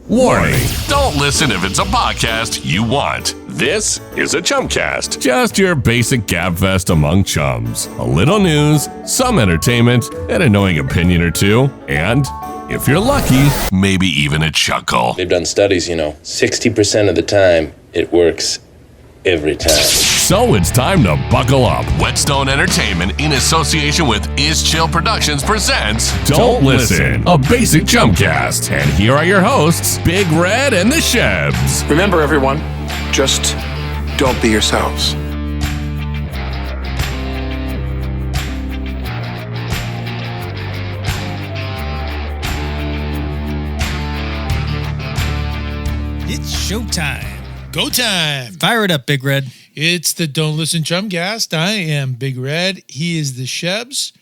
Warning. Don't listen if it's a podcast you want. This is a Chumcast. Just your basic gabfest among chums. A little news, some entertainment, an annoying opinion or two, and, if you're lucky, maybe even a chuckle. They've done studies, 60% of the time, it works every time. So it's time to buckle up. Whetstone Entertainment, in association with Is Chill Productions, presents Don't Listen, a basic Chumcast. And here are your hosts, Big Red and The Shebs. Remember, everyone, just don't be yourselves. It's showtime. Go time. Fire it up, Big Red. It's the Don't Listen Chumcast. I am Big Red. He is the Shebs.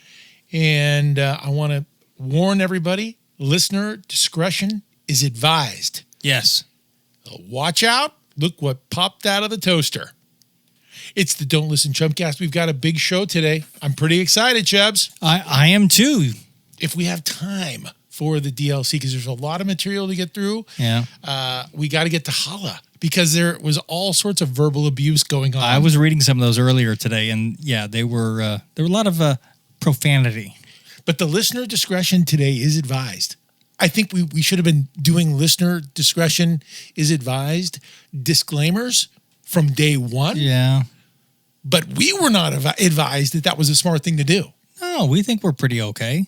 And I want to warn everybody, listener discretion is advised. Yes. Watch out. Look what popped out of the toaster. It's the Don't Listen Chumcast. We've got a big show today. I'm pretty excited, Shebs. I am too. If we have time for the DLC, because there's a lot of material to get through. Yeah. We got to get to Holla, because there was all sorts of verbal abuse going on. I was reading some of those earlier today, and yeah, there were a lot of profanity. But the listener discretion today is advised. I think we should have been doing listener discretion is advised disclaimers from day one. Yeah. But we were not advised that that was a smart thing to do. No, we think we're pretty okay.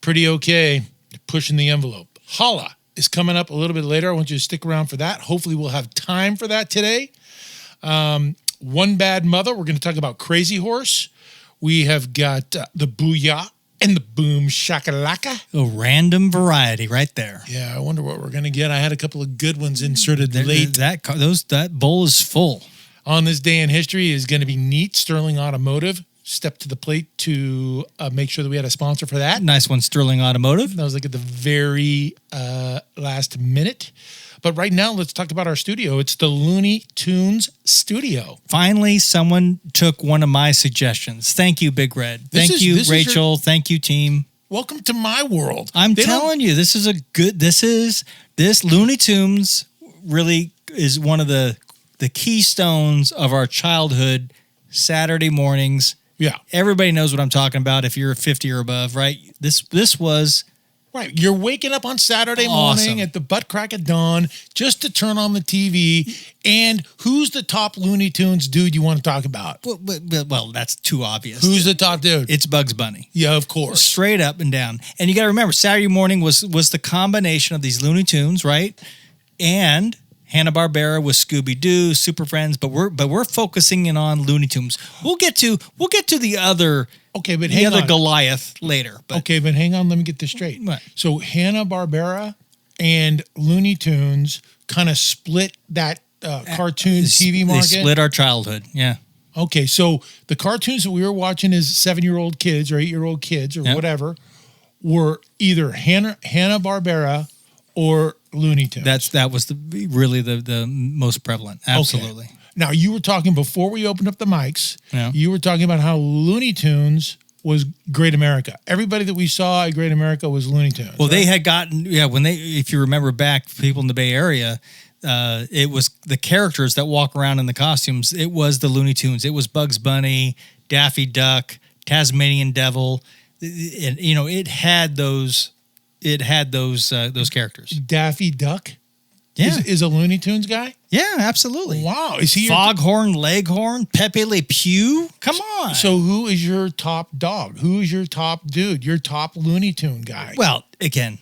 Pretty okay. Pushing the envelope. Holla is coming up a little bit later. I want you to stick around for that. Hopefully we'll have time for that today. One Bad Mother. We're going to talk about Crazy Horse. We have got the Booyah and the Boom Shakalaka. A random variety right there. Yeah, I wonder what we're going to get. I had a couple of good ones inserted late. That bowl is full. On this day in history is going to be neat. Sterling Automotive stepped to the plate to make sure that we had a sponsor for that. Nice one, Sterling Automotive. That was like at the very last minute. But right now, let's talk about our studio. It's the Looney Tunes Studio. Finally, someone took one of my suggestions. Thank you, Big Red. Thank you, Rachel. Thank you, team. Welcome to my world. I'm telling you, this Looney Tunes really is one of the keystones of our childhood Saturday mornings. Yeah. Everybody knows what I'm talking about if you're 50 or above, right? This was... Right. You're waking up on Saturday morning at the butt crack of dawn just to turn on the TV. And who's the top Looney Tunes dude you want to talk about? Well, that's too obvious. Who's the top dude? It's Bugs Bunny. Yeah, of course. Straight up and down. And you got to remember, Saturday morning was the combination of these Looney Tunes, right? And Hanna-Barbera with Scooby-Doo, Super Friends, but we're focusing in on Looney Tunes. We'll get to the other Goliath later. But. Okay, but hang on, let me get this straight. What? So Hanna-Barbera and Looney Tunes kind of split that cartoon TV market. They split our childhood. Yeah. Okay, so the cartoons that we were watching as 7-year-old kids or 8-year-old kids or whatever were either Hanna-Barbera or Looney Tunes. That was really the most prevalent. Absolutely. Okay. Now, you were talking before we opened up the mics. Yeah. You were talking about how Looney Tunes was Great America. Everybody that we saw at Great America was Looney Tunes. Well, right? They had gotten if you remember back, people in the Bay Area, it was the characters that walk around in the costumes. It was the Looney Tunes. It was Bugs Bunny, Daffy Duck, Tasmanian Devil, and it had those. It had those characters. Daffy Duck Yeah. Is a Looney Tunes guy? Yeah, absolutely. Wow. Is he Foghorn Leghorn? Pepe Le Pew? Come on. So who is your top dog? Who is your top dude? Your top Looney Tune guy? Well, again,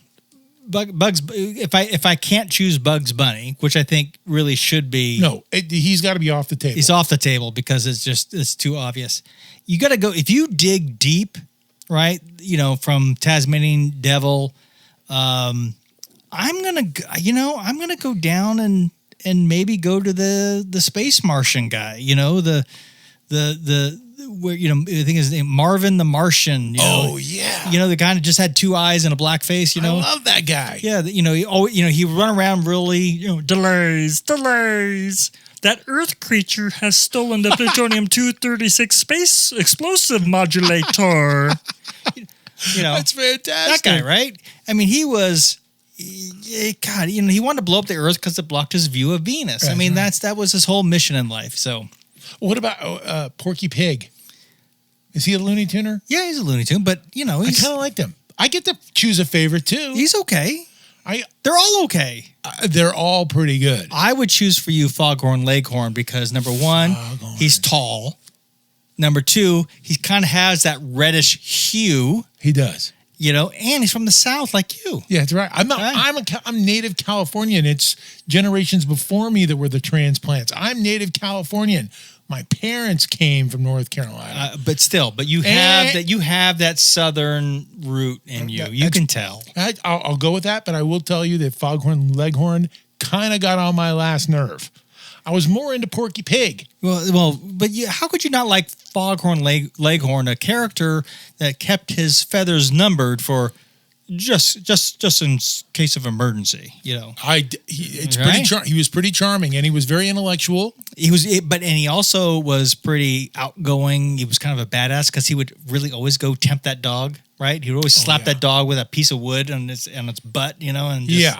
Bugs. If I can't choose Bugs Bunny, which I think really should be, no, he's got to be off the table. He's off the table because it's too obvious. You got to go if you dig deep, right? From Tasmanian Devil. I'm gonna go down and maybe go to the Space Martian guy. The I think his name Marvin the Martian. Oh yeah. The guy that just had two eyes and a black face. I love that guy. Yeah. He run around really. Delays. That Earth creature has stolen the plutonium-236 space explosive modulator. That's fantastic. That guy, right? I mean, he was God, he wanted to blow up the Earth because it blocked his view of Venus. Right, I mean, right. that was his whole mission in life. So, What about Porky Pig? Is he a Looney Tuner? yeah, he's a Looney Tune, but I he's kind of like them. I get to choose a favorite too. he's okay. They're all okay. They're all pretty good. I would choose for you Foghorn Leghorn because number one, he's tall. Number two, he kind of has that reddish hue, He does. and he's from the South like you. Yeah, that's right. I'm native Californian. It's generations before me that were the transplants. I'm native Californian. My parents came from North Carolina. But you have that Southern root in you. You can tell. I'll go with that, but I will tell you that Foghorn Leghorn kind of got on my last nerve. I was more into Porky Pig. But how could you not like Foghorn Leghorn, a character that kept his feathers numbered for just in case of emergency? He was pretty charming, and he was very intellectual. But he also was pretty outgoing. He was kind of a badass because he would really always go tempt that dog. Right? He would always slap that dog with a piece of wood on its butt, and just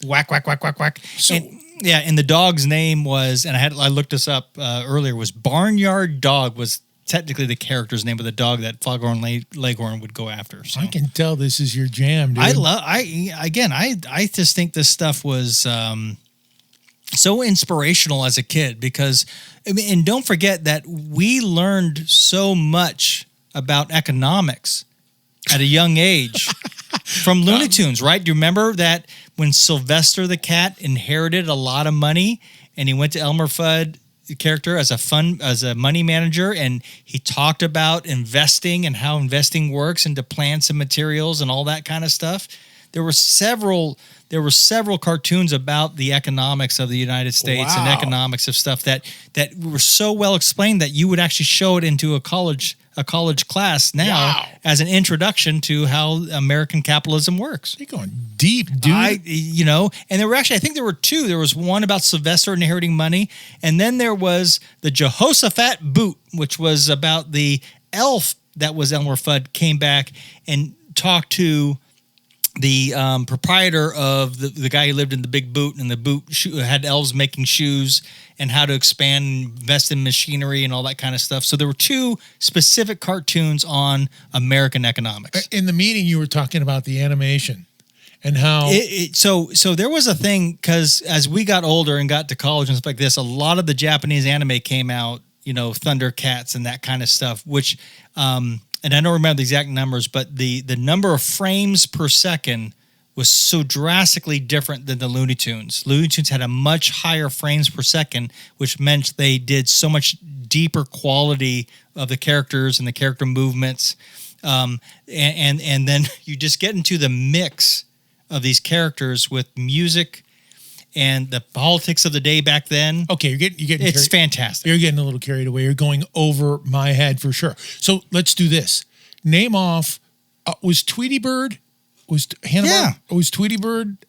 whack, whack, whack, whack, whack. So, and the dog's name was, and I looked this up earlier, was Barnyard Dog was technically the character's name of the dog that Foghorn Leghorn would go after. So. I can tell this is your jam, dude. I just think this stuff was so inspirational as a kid because, and don't forget that we learned so much about economics at a young age from Looney Tunes, right? Do you remember that when Sylvester the cat inherited a lot of money and he went to Elmer Fudd character as a money manager, and he talked about investing and how investing works into plants and materials and all that kind of stuff? There were several cartoons about the economics of the United States and economics of stuff that were so well explained that you would actually show it into a college class now as an introduction to how American capitalism works. You're going deep, dude. And there were actually, I think there were two. There was one about Sylvester inheriting money, and then there was the Jehoshaphat Boot, which was about the elf that was Elmer Fudd came back and talked to the proprietor of the guy who lived in the big boot, and the boot had elves making shoes and how to expand and invest in machinery and all that kind of stuff. So there were two specific cartoons on American economics. In the meeting, you were talking about the animation and how... So there was a thing, because as we got older and got to college and stuff like this, a lot of the Japanese anime came out, Thundercats and that kind of stuff, which... and I don't remember the exact numbers, but the number of frames per second was so drastically different than the Looney Tunes. Looney Tunes had a much higher frames per second, which meant they did so much deeper quality of the characters and the character movements. And then you just get into the mix of these characters with music and the politics of the day back then. Okay, you're getting it's fantastic. You're getting a little carried away. You're going over my head for sure. So let's do this. Name off. Was Tweety Bird? Was Hannibal? Yeah. Was Tweety Bird?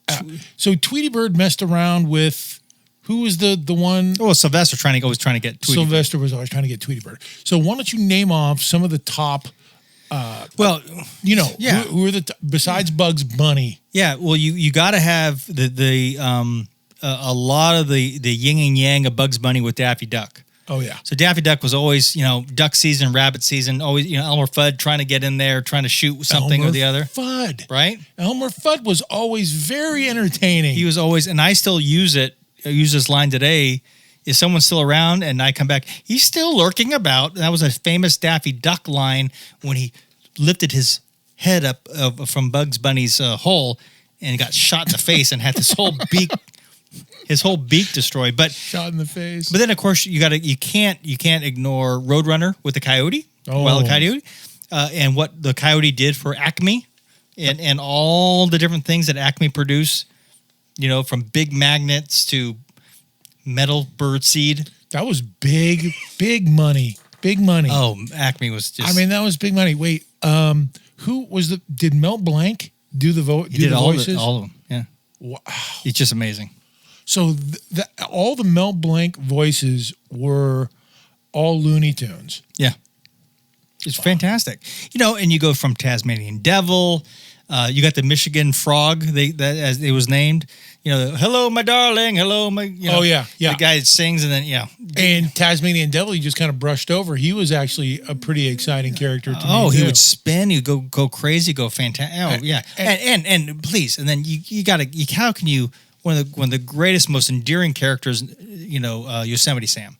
So Tweety Bird messed around with who was the one? Oh, Sylvester always trying to get Tweety Sylvester was always trying to get Tweety Bird. So why don't you name off some of the top? Who are besides Bugs Bunny? Yeah, well, you got to have a lot of the yin and yang of Bugs Bunny with Daffy Duck. Oh yeah. So Daffy Duck was always, duck season, rabbit season, always, Elmer Fudd trying to get in there, trying to shoot something or the other. Fudd. Right? Elmer Fudd was always very entertaining. He was always, and I still use it. I use this line today. Is someone still around? And I come back, he's still lurking about. That was a famous Daffy Duck line when he lifted his head up from Bugs Bunny's hole and got shot in the face and had this whole beak. His whole beak destroyed, but shot in the face. But then, of course, you can't ignore Roadrunner with the coyote, Wild Coyote, and what the coyote did for Acme, and all the different things that Acme produce. From big magnets to metal bird seed. That was big money. Big money. Oh, Acme was just. I mean, that was big money. Wait, who was did Mel Blanc do the vote? He did all voices? all of them. Yeah. Wow. It's just amazing. So all the Mel Blanc voices were all Looney Tunes. Yeah. It's fantastic. And you go from Tasmanian Devil, You got the Michigan frog. That as it was named. Hello, my darling. Hello, my. Oh, yeah. The guy that sings and then And Tasmanian Devil, you just kind of brushed over. He was actually a pretty exciting character to me. Oh, he too. would spin. He'd go crazy, go fantastic. Oh, yeah. And please, and then you got to. How can you? One of the greatest, most endearing characters. Yosemite Sam.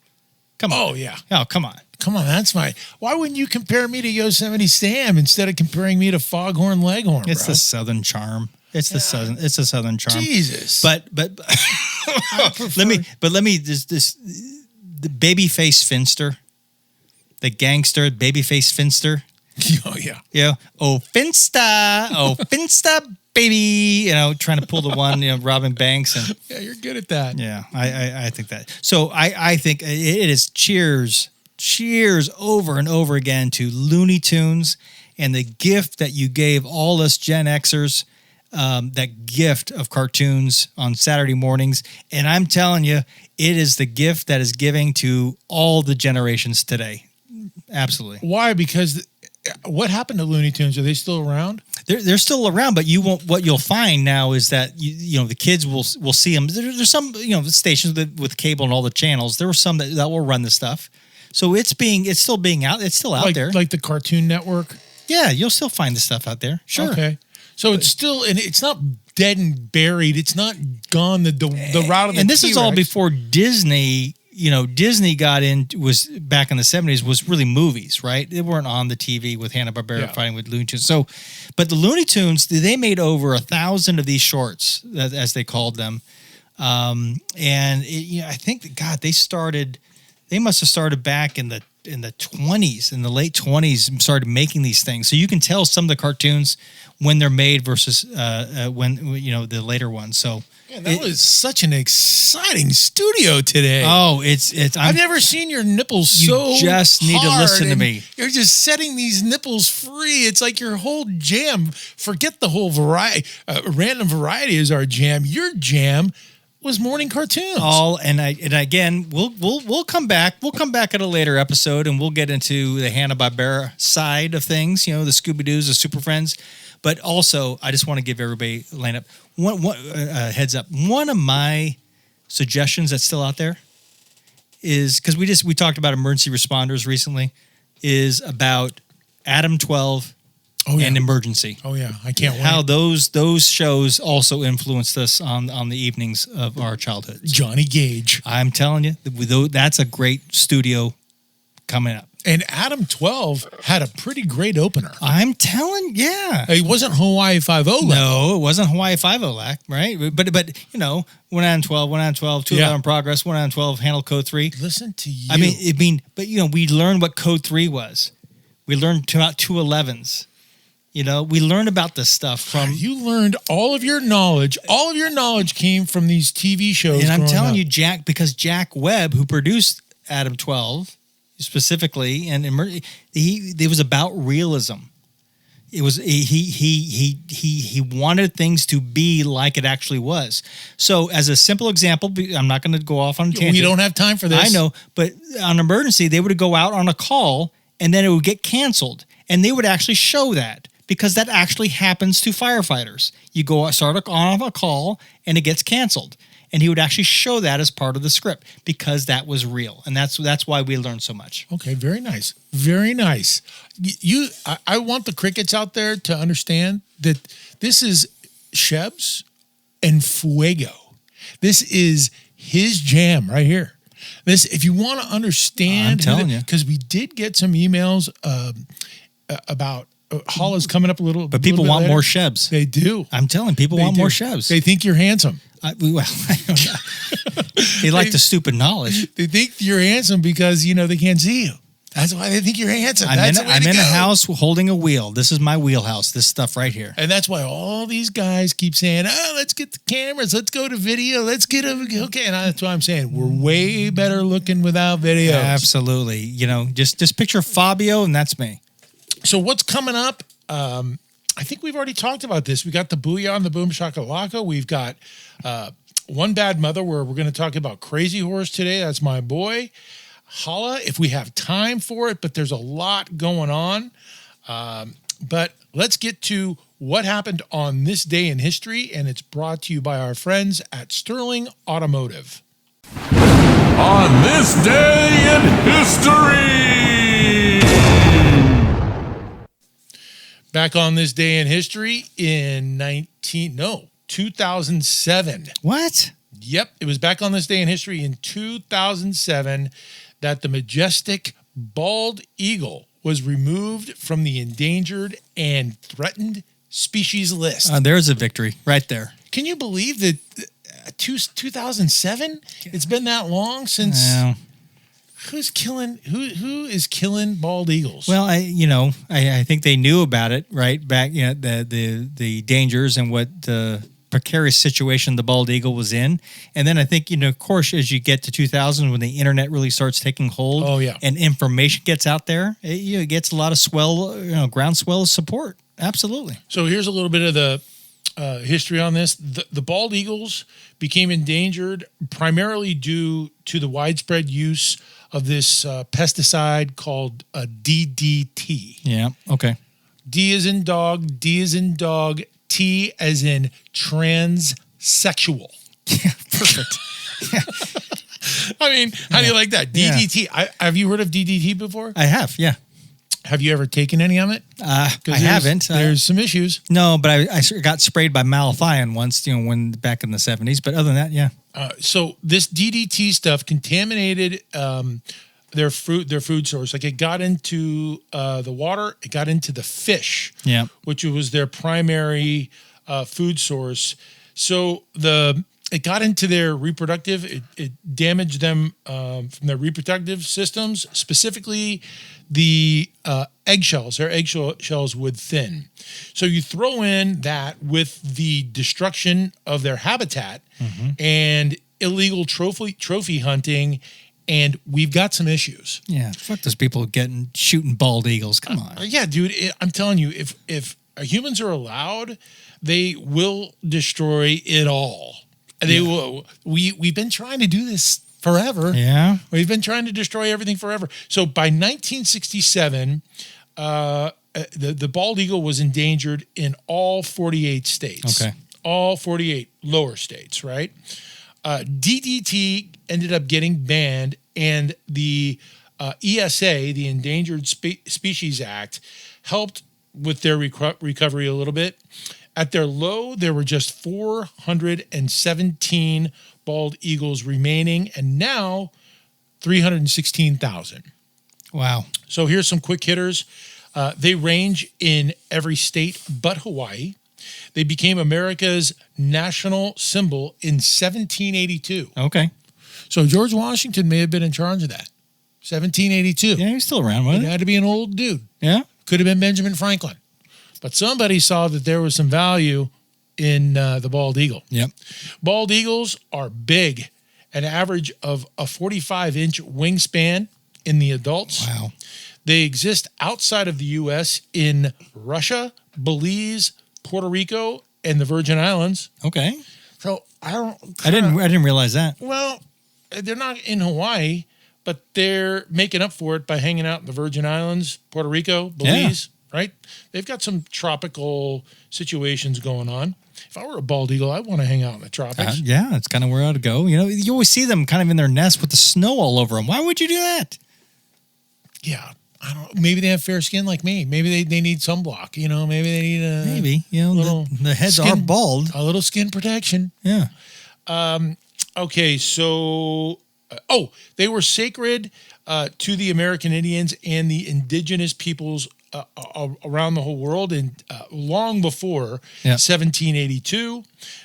Come on. Oh yeah. Oh, come on. Come on, that's my. Why wouldn't you compare me to Yosemite Sam instead of comparing me to Foghorn Leghorn? It's bro? the Southern charm. It's the Southern charm. Jesus. But let me the babyface Finster, the gangster babyface Finster. Oh yeah. Yeah. Oh Finster, baby. Trying to pull the one, robbing banks and. Yeah, you're good at that. Yeah, I think that. So I think it is cheers over and over again to Looney Tunes and the gift that you gave all us Gen Xers, that gift of cartoons on Saturday mornings. And I'm telling you, it is the gift that is giving to all the generations today. Absolutely. Why? Because what happened to Looney Tunes? Are they still around? They're still around, but you won't. What you'll find now is that the kids will see them. There's some stations with cable and all the channels. There were some that will run the stuff. So it's still being out. It's still out there. Like the Cartoon Network. Yeah, you'll still find the stuff out there. Sure. Okay. So it's still, and it's not dead and buried. It's not gone the route of the. And this is all T-Rex. before Disney. Disney was back in the 70s was really movies, right? They weren't on the TV with Hanna-Barbera fighting with Looney Tunes. So, but the Looney Tunes, they made over 1,000 of these shorts, as they called them. I think they must have started back in the 20s, in the late 20s, started making these things. So you can tell some of the cartoons when they're made versus when the later ones. So. Man, that was such an exciting studio today. Oh, I've never seen your nipples so You just need to hard, listen to and me. You're just setting these nipples free. It's like your whole jam. Forget the whole variety. Random variety is our jam. Your jam was morning cartoons. And again, we'll come back. We'll come back at a later episode, and we'll get into the Hanna-Barbera side of things. The Scooby-Doos, the Super Friends. But also, I just want to give everybody a lineup. One heads up. One of my suggestions that's still out there is because we talked about emergency responders recently. Is about Adam 12 and Emergency. Oh yeah, I can't wait. How those shows also influenced us on the evenings of our childhood. Johnny Gage. I'm telling you, that's a great studio coming up. And Adam 12 had a pretty great opener. I'm telling, yeah. It wasn't Hawaii 5-0 level. No, it wasn't Hawaii 5-0, right? But 1 out of 12, 2 out in progress, 1 out of 12, handle code 3. Listen to you. But we learned what code 3 was. We learned about 211s. We learned about this stuff from. You learned all of your knowledge. All of your knowledge came from these TV shows. And I'm telling you, Jack, because Jack Webb, who produced Adam 12 specifically, and it was about realism. It was he wanted things to be like it actually was. So, as a simple example, I'm not going to go off on a tangent. We don't have time for this. I know, but on Emergency, they would go out on a call, and then it would get canceled, and they would actually show that. Because that actually happens to firefighters. You start on a call and it gets canceled. And he would actually show that as part of the script because that was real. And that's why we learned so much. Okay, very nice. Very nice. I want the crickets out there to understand that this is Shebs and Fuego. This is his jam right here. This, if you want to understand, I'm telling you. Because we did get some emails about Holla's coming up a little. But people want more Shebs. They do. I'm telling people want more Shebs. They think you're handsome. I don't know. They like the stupid knowledge. They think you're handsome because they can't see you. That's why they think you're handsome. I'm in a house holding a wheel. This is my wheelhouse. This stuff right here. And that's why all these guys keep saying, "Oh, let's get the cameras. Let's go to video. Let's get okay." And that's why I'm saying we're way better looking without video. Absolutely. Just picture Fabio, and that's me. So what's coming up? I think we've already talked about this. We got the Booyah and the Boom Shakalaka. We've got One Bad Mother, where we're going to talk about Crazy Horse today. That's my boy. Holla, if we have time for it, but there's a lot going on. But let's get to what happened on this day in history, and it's brought to you by our friends at Sterling Automotive. On this day in history. Back on this day in history in 2007. What? Yep, it was back on this day in history in 2007 that the majestic bald eagle was removed from the endangered and threatened species list. There's a victory right there. Can you believe that 2007? It's been that long since. Well, Who is killing bald eagles? Well, I think they knew about it right back. The dangers and what the precarious situation the bald eagle was in, and then I think of course, as you get to 2000, when the internet really starts taking hold, and information gets out there, it gets a lot of groundswell of support. Absolutely. So here's a little bit of the history on this. The bald eagles became endangered primarily due to the widespread use of this pesticide called DDT. Yeah. Okay. D as in dog, D as in dog, T as in transsexual. Yeah. Perfect. I mean, how do you like that? DDT. Yeah. Have you heard of DDT before? I have. Yeah. Have you ever taken any of it? I haven't. There's some issues. No, but I got sprayed by malathion once, when back in the 70s. But other than that, yeah. So this DDT stuff contaminated their food source. Like it got into the water, it got into the fish, which was their primary food source. So it got into their reproductive. It damaged them from their reproductive systems, specifically the eggshells. Their eggshells would thin. So you throw in that with the destruction of their habitat and illegal trophy hunting, and we've got some issues. Yeah, fuck those people shooting bald eagles. Come on. Yeah, dude. I'm telling you, if humans are allowed, they will destroy it all. They will. We've been trying to do this forever. Yeah. We've been trying to destroy everything forever. So by 1967, the bald eagle was endangered in all 48 states. Okay. All 48 lower states, right? DDT ended up getting banned, and the ESA, the Endangered Species Act, helped with their recovery a little bit. At their low, there were just 417 bald eagles remaining, and now 316,000. Wow. So here's some quick hitters. They range in every state but Hawaii. They became America's national symbol in 1782. Okay. So George Washington may have been in charge of that. 1782. Yeah, he's still around, It wasn't he? had to be an old dude. Yeah. Could have been Benjamin Franklin. But somebody saw that there was some value in the bald eagle. Yep. Bald eagles are big, an average of a 45-inch wingspan in the adults. Wow. They exist outside of the U.S. in Russia, Belize, Puerto Rico, and the Virgin Islands. Okay. So I didn't realize that. Well, they're not in Hawaii, but they're making up for it by hanging out in the Virgin Islands, Puerto Rico, Belize, right? They've got some tropical situations going on. If I were a bald eagle, I'd want to hang out in the tropics. Yeah, that's kind of where I'd go. You always see them kind of in their nest with the snow all over them. Why would you do that? Yeah. I don't know. Maybe they have fair skin like me. Maybe they need sunblock. Maybe they need a little the heads are bald. A little skin protection. Yeah. Okay, so they were sacred to the American Indians and the indigenous peoples around the whole world, and long before 1782.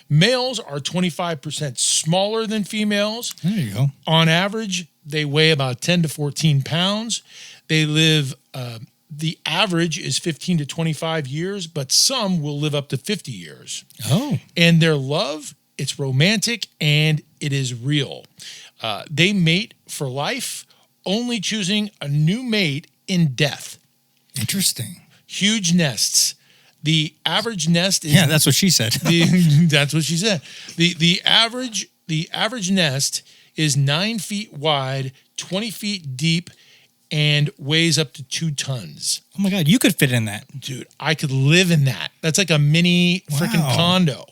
Males are 25% smaller than females. There you go. On average, they weigh about 10 to 14 pounds. They live, the average is 15 to 25 years, but some will live up to 50 years. Oh. And their love, it's romantic and it is real. They mate for life, only choosing a new mate in death. Interesting. Huge nests. The average nest is... Yeah, that's what she said. That's what she said. The average nest is 9 feet wide, 20 feet deep, and weighs up to 2 tons. Oh my God, you could fit in that. Dude, I could live in that. That's like a mini freaking condo.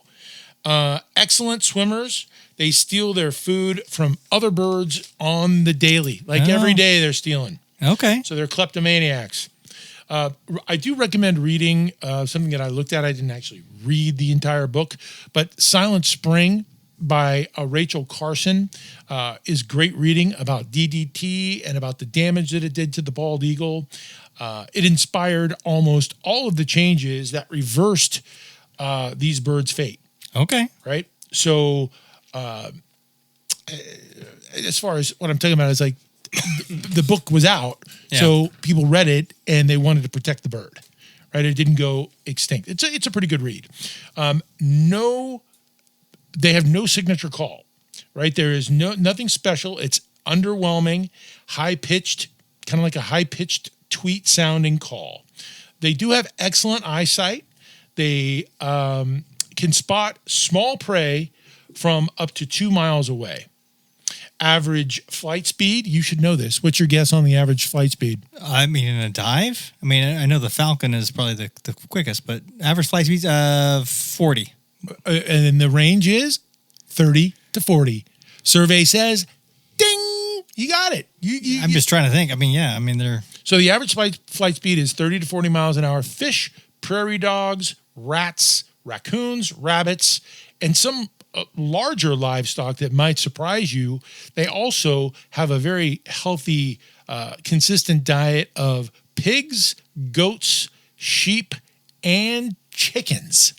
Excellent swimmers. They steal their food from other birds on the daily. Like every day they're stealing. Okay. So they're kleptomaniacs. I do recommend reading something that I looked at. I didn't actually read the entire book, but Silent Spring by Rachel Carson is great reading about DDT and about the damage that it did to the bald eagle. It inspired almost all of the changes that reversed these birds' fate. Okay. Right? So as far as what I'm talking about is like the book was out, so people read it and they wanted to protect the bird. Right? It didn't go extinct. It's a pretty good read. They have no signature call, right? There is nothing special. It's underwhelming, high-pitched, kind of like a high-pitched tweet sounding call. They do have excellent eyesight. They can spot small prey from up to 2 miles away. Average flight speed, you should know this. What's your guess on the average flight speed? I mean, in a dive? I mean, I know the Falcon is probably the quickest, but average flight speed's 40. And the range is 30 to 40. Survey says, ding, you got it. I'm just trying to think. I mean, they're... So the average flight speed is 30 to 40 miles an hour. Fish, prairie dogs, rats, raccoons, rabbits, and some larger livestock that might surprise you. They also have a very healthy, consistent diet of pigs, goats, sheep, and chickens.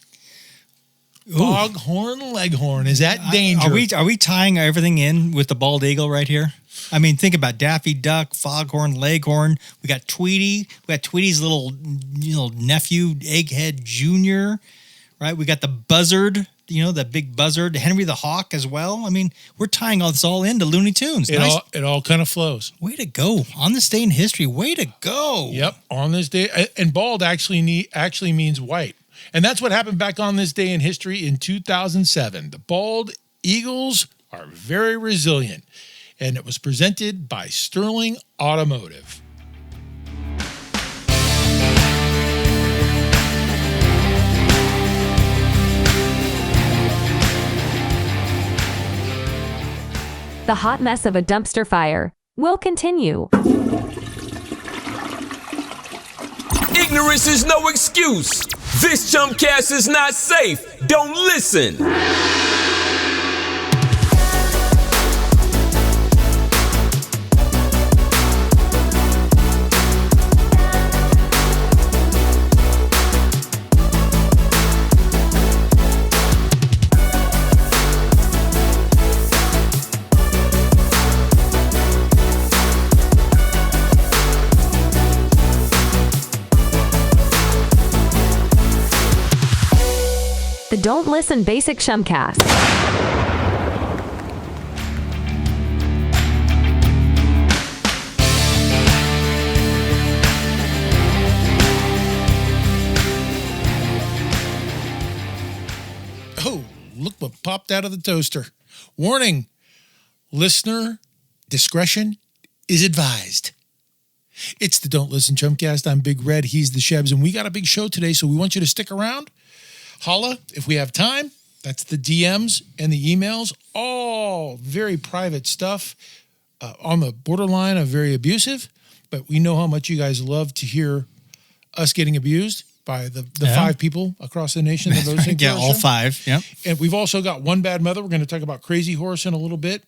Foghorn Leghorn. Is that danger? Are we tying everything in with the bald eagle right here? I mean, think about Daffy Duck, Foghorn Leghorn. We got Tweety. We got Tweety's little nephew, Egghead Jr., right? We got the buzzard, the big buzzard, Henry the Hawk as well. I mean, we're tying all this into Looney Tunes. It all kind of flows. Way to go. On this day in history, way to go. Yep, on this day. And bald actually means white. And that's what happened back on this day in history in 2007. The bald eagles are very resilient. And it was presented by Sterling Automotive. The hot mess of a dumpster fire will continue. Ignorance is no excuse. This Chumcast is not safe. Don't listen. The Don't Listen Basic Chumcast. Oh, look what popped out of the toaster. Warning, listener discretion is advised. It's the Don't Listen Chumcast. I'm Big Red. He's the Shebs. And we got a big show today, so we want you to stick around. Holla if we have time. That's the DMs and the emails. All very private stuff on the borderline of very abusive. But we know how much you guys love to hear us getting abused by the 5 people across the nation. That those right. Yeah, all 5. Yep. And we've also got One Bad Mother. We're going to talk about Crazy Horse in a little bit.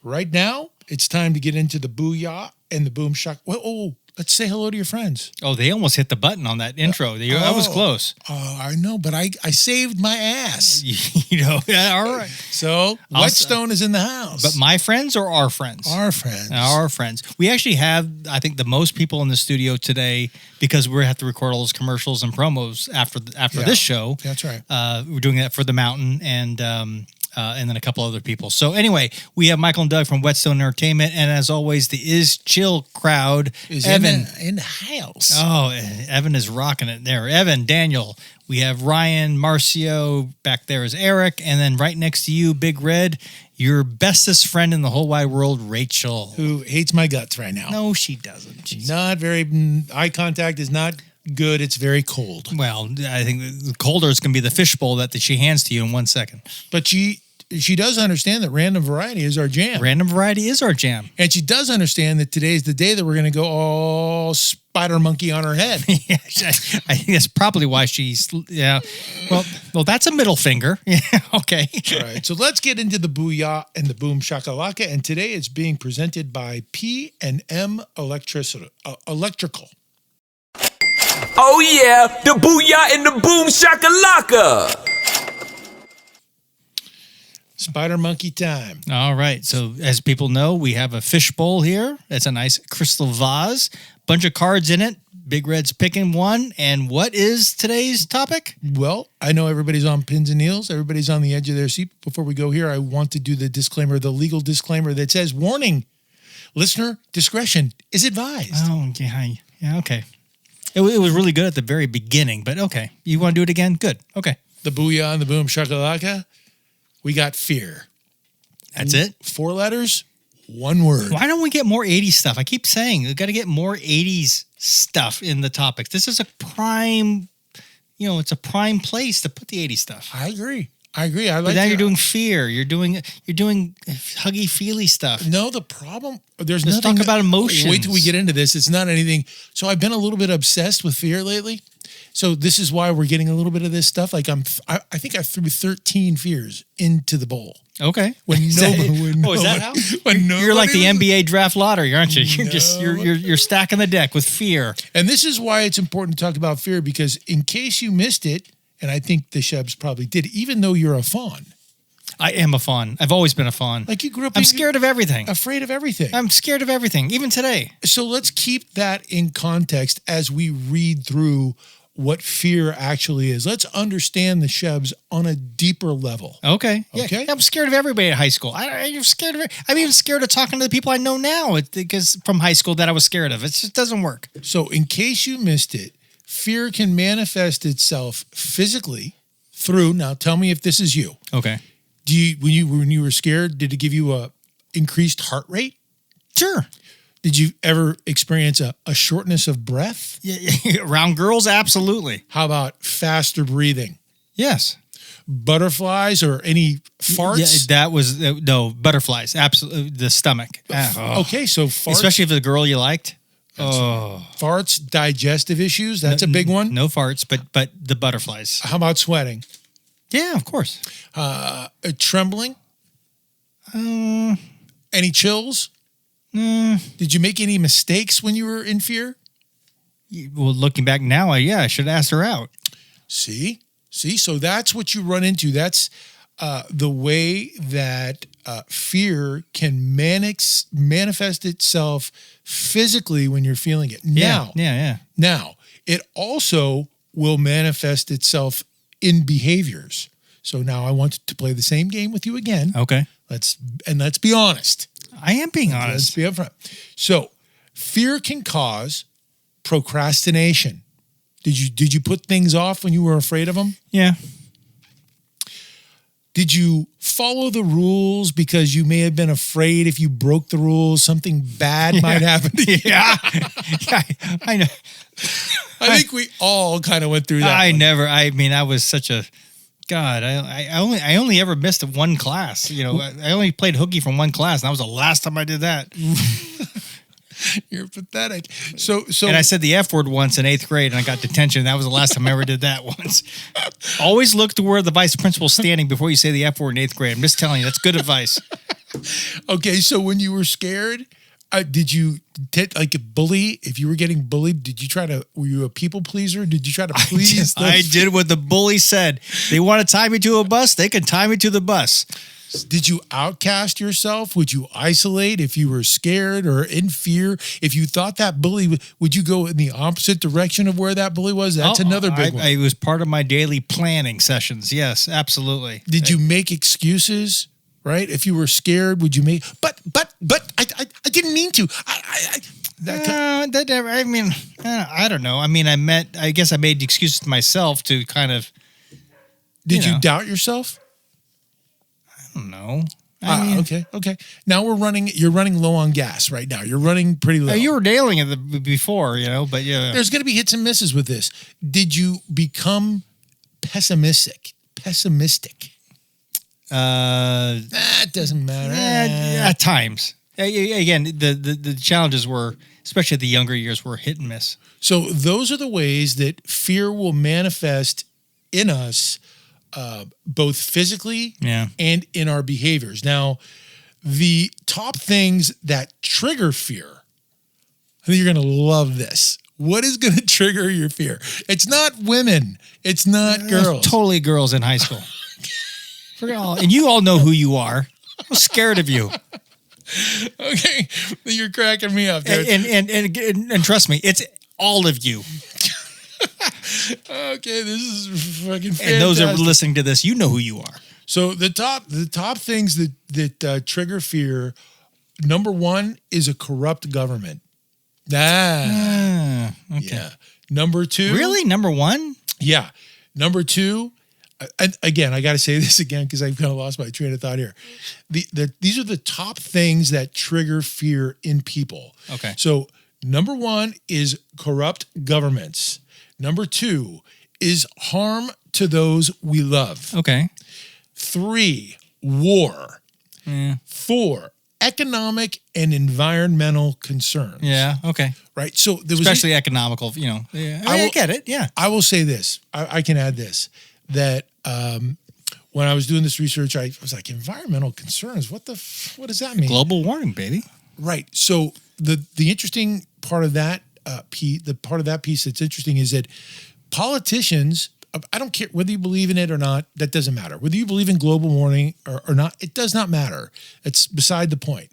Right now, it's time to get into the booyah and the boom shock. Well, let's say hello to your friends. Oh, they almost hit the button on that intro. I was close. I know, but I saved my ass. Yeah, all right. So, Whetstone is in the house. But my friends or our friends? Our friends. Our friends. We actually have, I think, the most people in the studio today because we have to record all those commercials and promos after this show. That's right. We're doing that for The Mountain and then a couple other people. So anyway, we have Michael and Doug from Whetstone Entertainment, and as always, the Is Chill crowd. Is Evan in the house. Oh, Evan is rocking it there. Evan, Daniel, We have Ryan, Marcio, back there is Eric, and then right next to you, Big Red, your bestest friend in the whole wide world, Rachel. Who hates my guts right now. No, she doesn't. She's Not very, eye contact is not good. It's very cold. Well, I think the colder is going to be the fishbowl that she hands to you in 1 second. But she does understand that random variety is our jam. Random variety is our jam. And she does understand that today's the day that we're going to go all spider monkey on her head. Yeah, I think that's probably why she's, yeah. Well, that's a middle finger. Yeah, okay. All right, so let's get into the booyah and the boom shakalaka. And today it's being presented by P&M Electrical. Oh yeah, the booyah and the boom shakalaka. Spider monkey time. All right. So as people know, we have a fishbowl here. It's a nice crystal vase. Bunch of cards in it. Big Red's picking one. And what is today's topic? Well, I know everybody's on pins and needles. Everybody's on the edge of their seat. Before we go here, I want to do the disclaimer, the legal disclaimer that says, warning, listener discretion is advised. Oh, yeah, okay. It was really good at the very beginning, but okay. You want to do it again? Good. Okay. The booyah and the boom shakalaka. We got fear. That's it? 4 letters, 1 word. Why don't we get more 80s stuff? I keep saying we got to get more 80s stuff in the topics. This is a prime, it's a prime place to put the 80s stuff. I agree. I like But now that. you're doing fear. You're doing huggy feely stuff. No, the problem, there's Let's nothing. talk about emotions. Wait till we get into this. It's not anything. So I've been a little bit obsessed with fear lately. So this is why we're getting a little bit of this stuff. Like I think I threw 13 fears into the bowl. Okay. When Is that how? You're like the NBA draft lottery, aren't you? You're stacking the deck with fear. And this is why it's important to talk about fear, because in case you missed it, and I think the Shebs probably did, even though you're a fawn. I am a fawn. I've always been a fawn. Like you grew up I'm scared of everything. afraid of everything. I'm scared of everything, even today. So let's keep that in context as we read through what fear actually is. Let's understand the Shebs on a deeper level. Okay. Yeah. Okay. I'm scared of everybody at high school. I'm scared of it. I'm even scared of talking to the people I know now because from high school that I was scared of. It just doesn't work. So in case you missed it, fear can manifest itself physically through, now tell me if this is you. Okay. When you were scared, did it give you a increased heart rate? Sure. Did you ever experience a shortness of breath? Yeah, around girls, absolutely. How about faster breathing? Yes. Butterflies or any farts? Yeah, that was no butterflies. Absolutely, the stomach. Okay, so farts, Especially if it's a girl you liked. Oh, farts, digestive issues. That's a big one. No farts, but the butterflies. How about sweating? Yeah, of course. Trembling? Any chills? Did you make any mistakes when you were in fear? Well, looking back now, I should have asked her out. See, so that's what you run into. That's the way that fear can manifest itself physically when you're feeling it. Now, Now, it also will manifest itself in behaviors. So now I want to play the same game with you again. Okay. Let's be honest. I am being Let's honest. be upfront. So, fear can cause procrastination. Did you put things off when you were afraid of them? Yeah. Did you follow the rules because you may have been afraid if you broke the rules, something bad might happen to you? Yeah. I know. I think we all kind of went through that. I was such a God. I only ever missed one class. I only played hooky from one class, and that was the last time I did that. You're pathetic. So, and I said the F word once in 8th grade, and I got detention. That was the last time I ever did that once. Always look to where the vice principal's standing before you say the F word in 8th grade. I'm just telling you, that's good advice. Okay, so when you were scared, did you like a bully? If you were getting bullied, were you a people pleaser? Did you try to please? I did what the bully said. They want to tie me to a bus? They can tie me to the bus. Did you outcast yourself? Would you isolate if you were scared or in fear? If you thought that bully, would you go in the opposite direction of where that bully was? That's another big one. It was part of my daily planning sessions. Yes, absolutely. Did you make excuses? Right? If you were scared, would you make? But I didn't mean to. I don't know. I mean, I guess I made excuses to myself to kind of. Did you doubt yourself? I don't know. I mean, Okay. Now you're running low on gas right now. You're running pretty low. You were nailing it before, but yeah. There's going to be hits and misses with this. Did you become pessimistic? That doesn't matter. At times. Again, the challenges were, especially the younger years, were hit and miss. So those are the ways that fear will manifest in us, both physically and in our behaviors. Now, the top things that trigger fear, I think you're going to love this. What is going to trigger your fear? It's not women. It's not girls. Totally girls in high school. And you all know who you are. I'm scared of you. Okay, you're cracking me up there. And trust me, it's all of you. Okay, this is fucking fantastic. And those that are listening to this, you know who you are. So the top things that trigger fear, number one is a corrupt government. Okay. Yeah. Number two. Really? Number one? Yeah. Number two. Again, I got to say this again because I've kind of lost my train of thought here. These are the top things that trigger fear in people. Okay. So number one is corrupt governments. Number two is harm to those we love. Okay. 3, war. 4, economic and environmental concerns. Yeah. Okay. Right. So there was especially economical. Yeah. I get it. Yeah. I will say this. I can add this. That when I was doing this research, I was like, environmental concerns. What does that mean? Global warming, baby. Right. So the interesting part of that piece that's interesting is that politicians, I don't care whether you believe in it or not, that doesn't matter. Whether you believe in global warming or not, it does not matter. It's beside the point.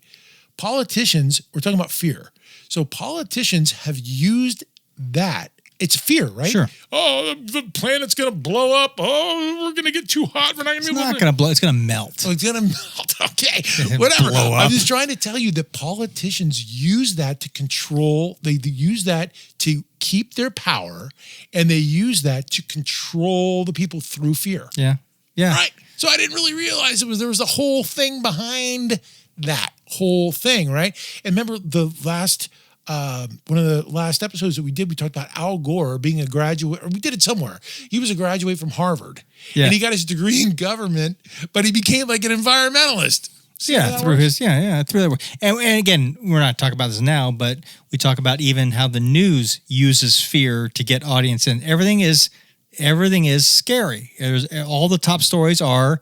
Politicians, we're talking about fear. So politicians have used that. It's fear, right? Sure. Oh, the planet's going to blow up. Oh, we're going to get too hot. We're not going to be able to. It's not going to blow. It's going to melt. Oh, it's going to melt. Okay. Whatever. Blow up. I'm just trying to tell you that politicians use that to control. They use that to keep their power, and they use that to control the people through fear. Yeah. Yeah. Right. So I didn't really realize there was a whole thing behind that whole thing, right? And remember the last. One of the last episodes that we did, we talked about Al Gore being a graduate, or we did it somewhere. He was a graduate from Harvard, and he got his degree in government, but he became like an environmentalist. Through that work. And again, we're not talking about this now, but we talk about even how the news uses fear to get audience in. Everything is scary. All the top stories are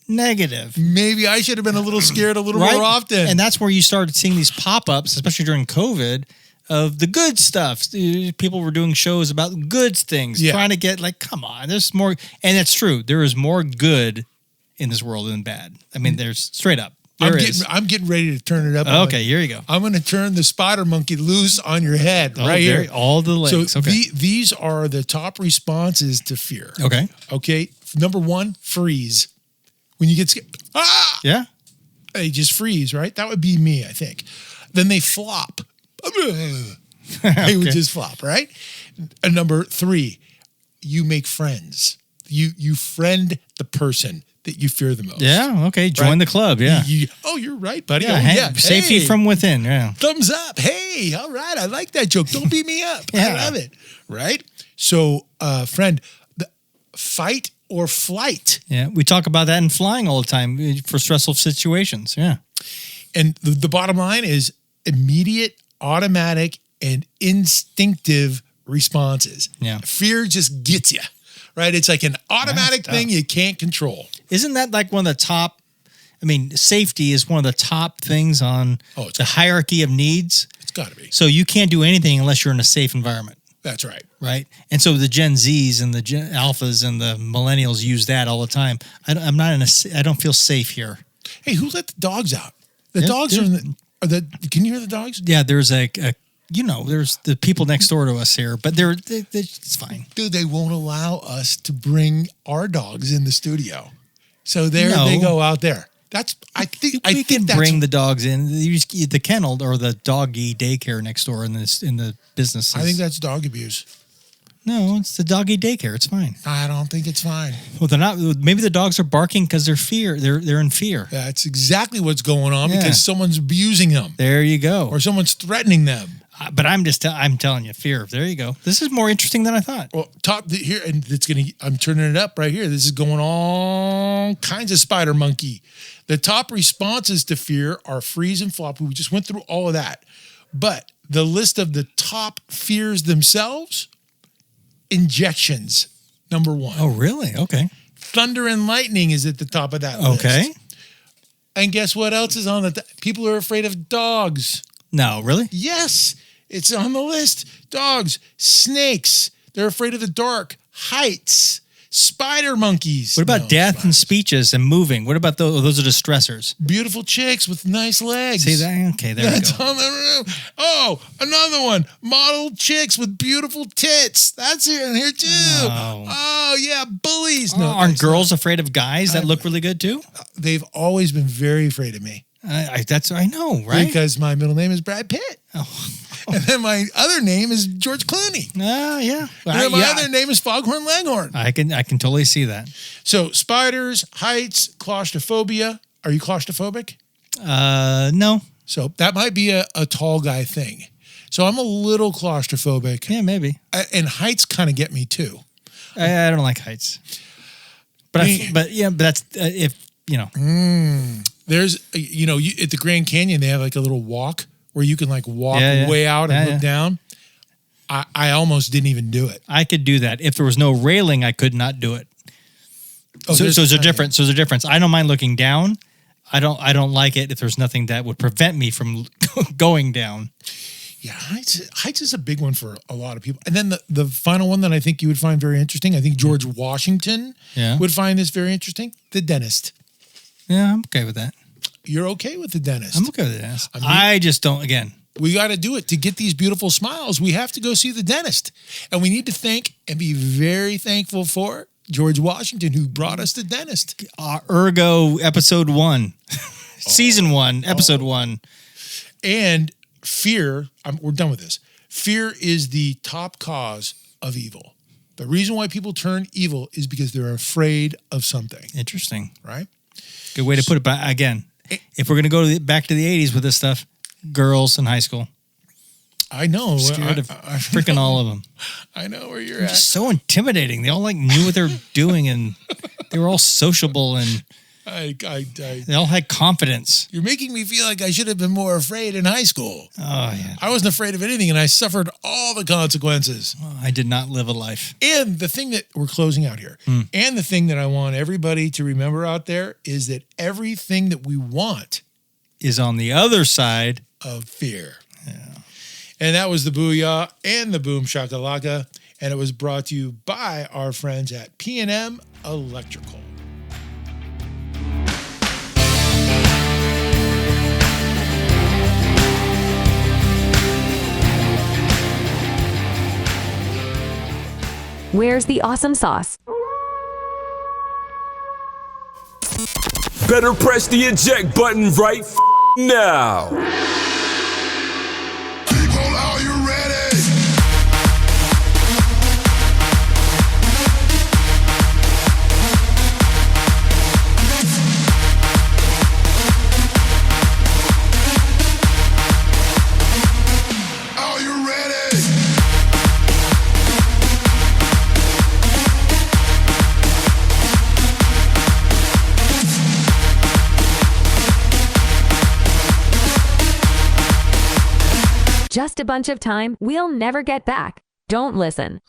negative. Maybe I should have been a little scared a little more often. And that's where you started seeing these pop-ups, especially during COVID, of the good stuff. People were doing shows about good things, trying to get come on, there's more. And it's true. There is more good in this world than bad. I mean, there's straight up. I'm getting ready to turn it up. Okay, here you go. I'm going to turn the spider monkey loose on your head here. All the legs. So these are the top responses to fear. Okay. Number 1, freeze. When you get scared, yeah, they just freeze, right? That would be me, I think. Then they flop. They would just flop, right? And number 3, you make friends. You friend the person that you fear the most. Yeah, okay. Join the club, yeah. You're right, buddy. Safety from within, yeah. Thumbs up. Hey, all right. I like that joke. Don't beat me up. Yeah. I love it, right? So, friend, fight or flight. Yeah, we talk about that in flying all the time for stressful situations. Yeah. And the bottom line is immediate, automatic, and instinctive responses. Yeah. Fear just gets you, right? It's like an automatic thing you can't control. Isn't that like one of the top, safety is one of the top things on the hierarchy of needs? It's got to be. So you can't do anything unless you're in a safe environment. That's right. Right. And so the Gen Zs and the Alphas and the Millennials use that all the time. I don't feel safe here. Hey, who let the dogs out? The dogs can you hear the dogs? Yeah, there's there's the people next door to us here, but it's fine. Dude, they won't allow us to bring our dogs in the studio. So they go out there. I think we can that's bring the dogs in. You just the kennel or the doggy daycare next door in the business. I think that's dog abuse. No, it's the doggy daycare. It's fine. I don't think it's fine. Well, they're not. Maybe the dogs are barking because they're in fear. That's exactly what's going on Yeah. because someone's abusing them There you go. or someone's threatening them. But I'm telling you, fear. There you go. This is more interesting than I thought. Well, here, and I'm turning it up right here. This is going all kinds of spider monkey. The top responses to fear are freeze and flop. We just went through all of that. But the list of the top fears themselves, injections, number one. Oh, really? Okay. Thunder and lightning is at the top of that list. Okay. And guess what else is on the people are afraid of dogs. No, really? Yes, it's on the list. Dogs, snakes, they're afraid of the dark, heights, spider monkeys. What about No, death and spiders. speeches and moving? What about those? Those are distressors. Beautiful chicks with nice legs. See that? Okay, there we That's go. on the room. Oh, another one. Model chicks with beautiful tits. That's here and here too. Oh yeah, bullies. No, Aren't that's girls afraid of guys that look really good too? not. They've always been very afraid of me I know, right? because my middle name is Brad Pitt. Oh. And then my other name is George Clooney. Yeah. And then my other name is Foghorn Leghorn. I can totally see that. So spiders, heights, claustrophobia. Are you claustrophobic? No. So that might be a tall guy thing. So I'm a little claustrophobic. Yeah, maybe. And heights kind of get me too. I don't like heights. But that's if you know. There's, at the Grand Canyon, they have like a little walk where you can like walk Yeah. way out and Yeah, look down. I almost didn't even do it. I could do that. If there was no railing, I could not do it. Oh, So there's a difference. So there's a difference. I don't mind looking down. I don't like it if there's nothing that would prevent me from going down. Yeah, heights is a big one for a lot of people. And then the final one that I think you would find very interesting, I think George Washington would find this very interesting, the dentist. Yeah, I'm okay with that. You're okay with the dentist. I'm okay with that. I just don't. Again, we got to do it to get these beautiful smiles. We have to go see the dentist. And we need to thank and be very thankful for George Washington, who brought us the dentist. Ergo episode 1, season 1, episode 1. And fear, we're done with this. Fear is the top cause of evil. The reason why people turn evil is because they're afraid of something, Interesting. right? Good way to put it. But again, if we're going to go back to the 80s with this stuff, girls in high school. I know. Scared of freaking all of them. I know where you're Just at. so intimidating. They all like knew what they were doing and they were all sociable and they all had confidence. You're making me feel like I should have been more afraid in high school. Oh, yeah. I wasn't afraid of anything and I suffered all the consequences. Oh, I did not live a life. And the thing that we're closing out here, and the thing that I want everybody to remember out there is that everything that we want Is on the other side. of fear. Yeah. And that was the Booyah and the Boom Shakalaka. And it was brought to you by our friends at P&M Electrical. Where's the awesome sauce? Better press the eject button right now. People, are you ready? Are you ready? Just a bunch of time we'll never get back. Don't listen.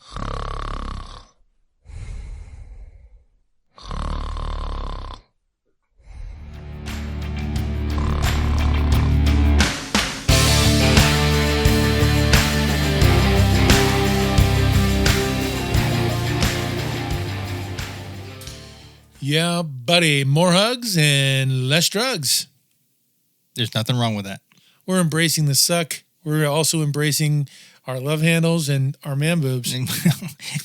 Yeah, buddy. More hugs and less drugs. There's nothing wrong with that. We're embracing the suck. We're also embracing our love handles and our man boobs.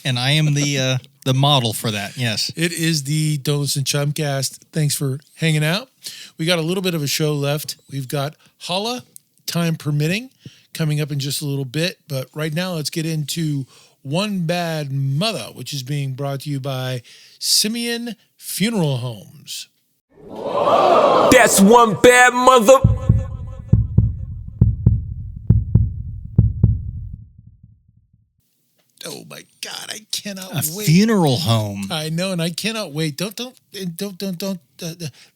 And I am the the model for that. Yes. It is the Don't Listen Chumcast. Thanks for hanging out. We got a little bit of a show left. We've got Holla, time permitting, coming up in just a little bit. But right now, let's get into One Bad Mother, which is being brought to you by Simeon Funeral Homes. That's one bad mother. Oh my God, I cannot A wait. funeral home. I know, and I cannot wait. Don't.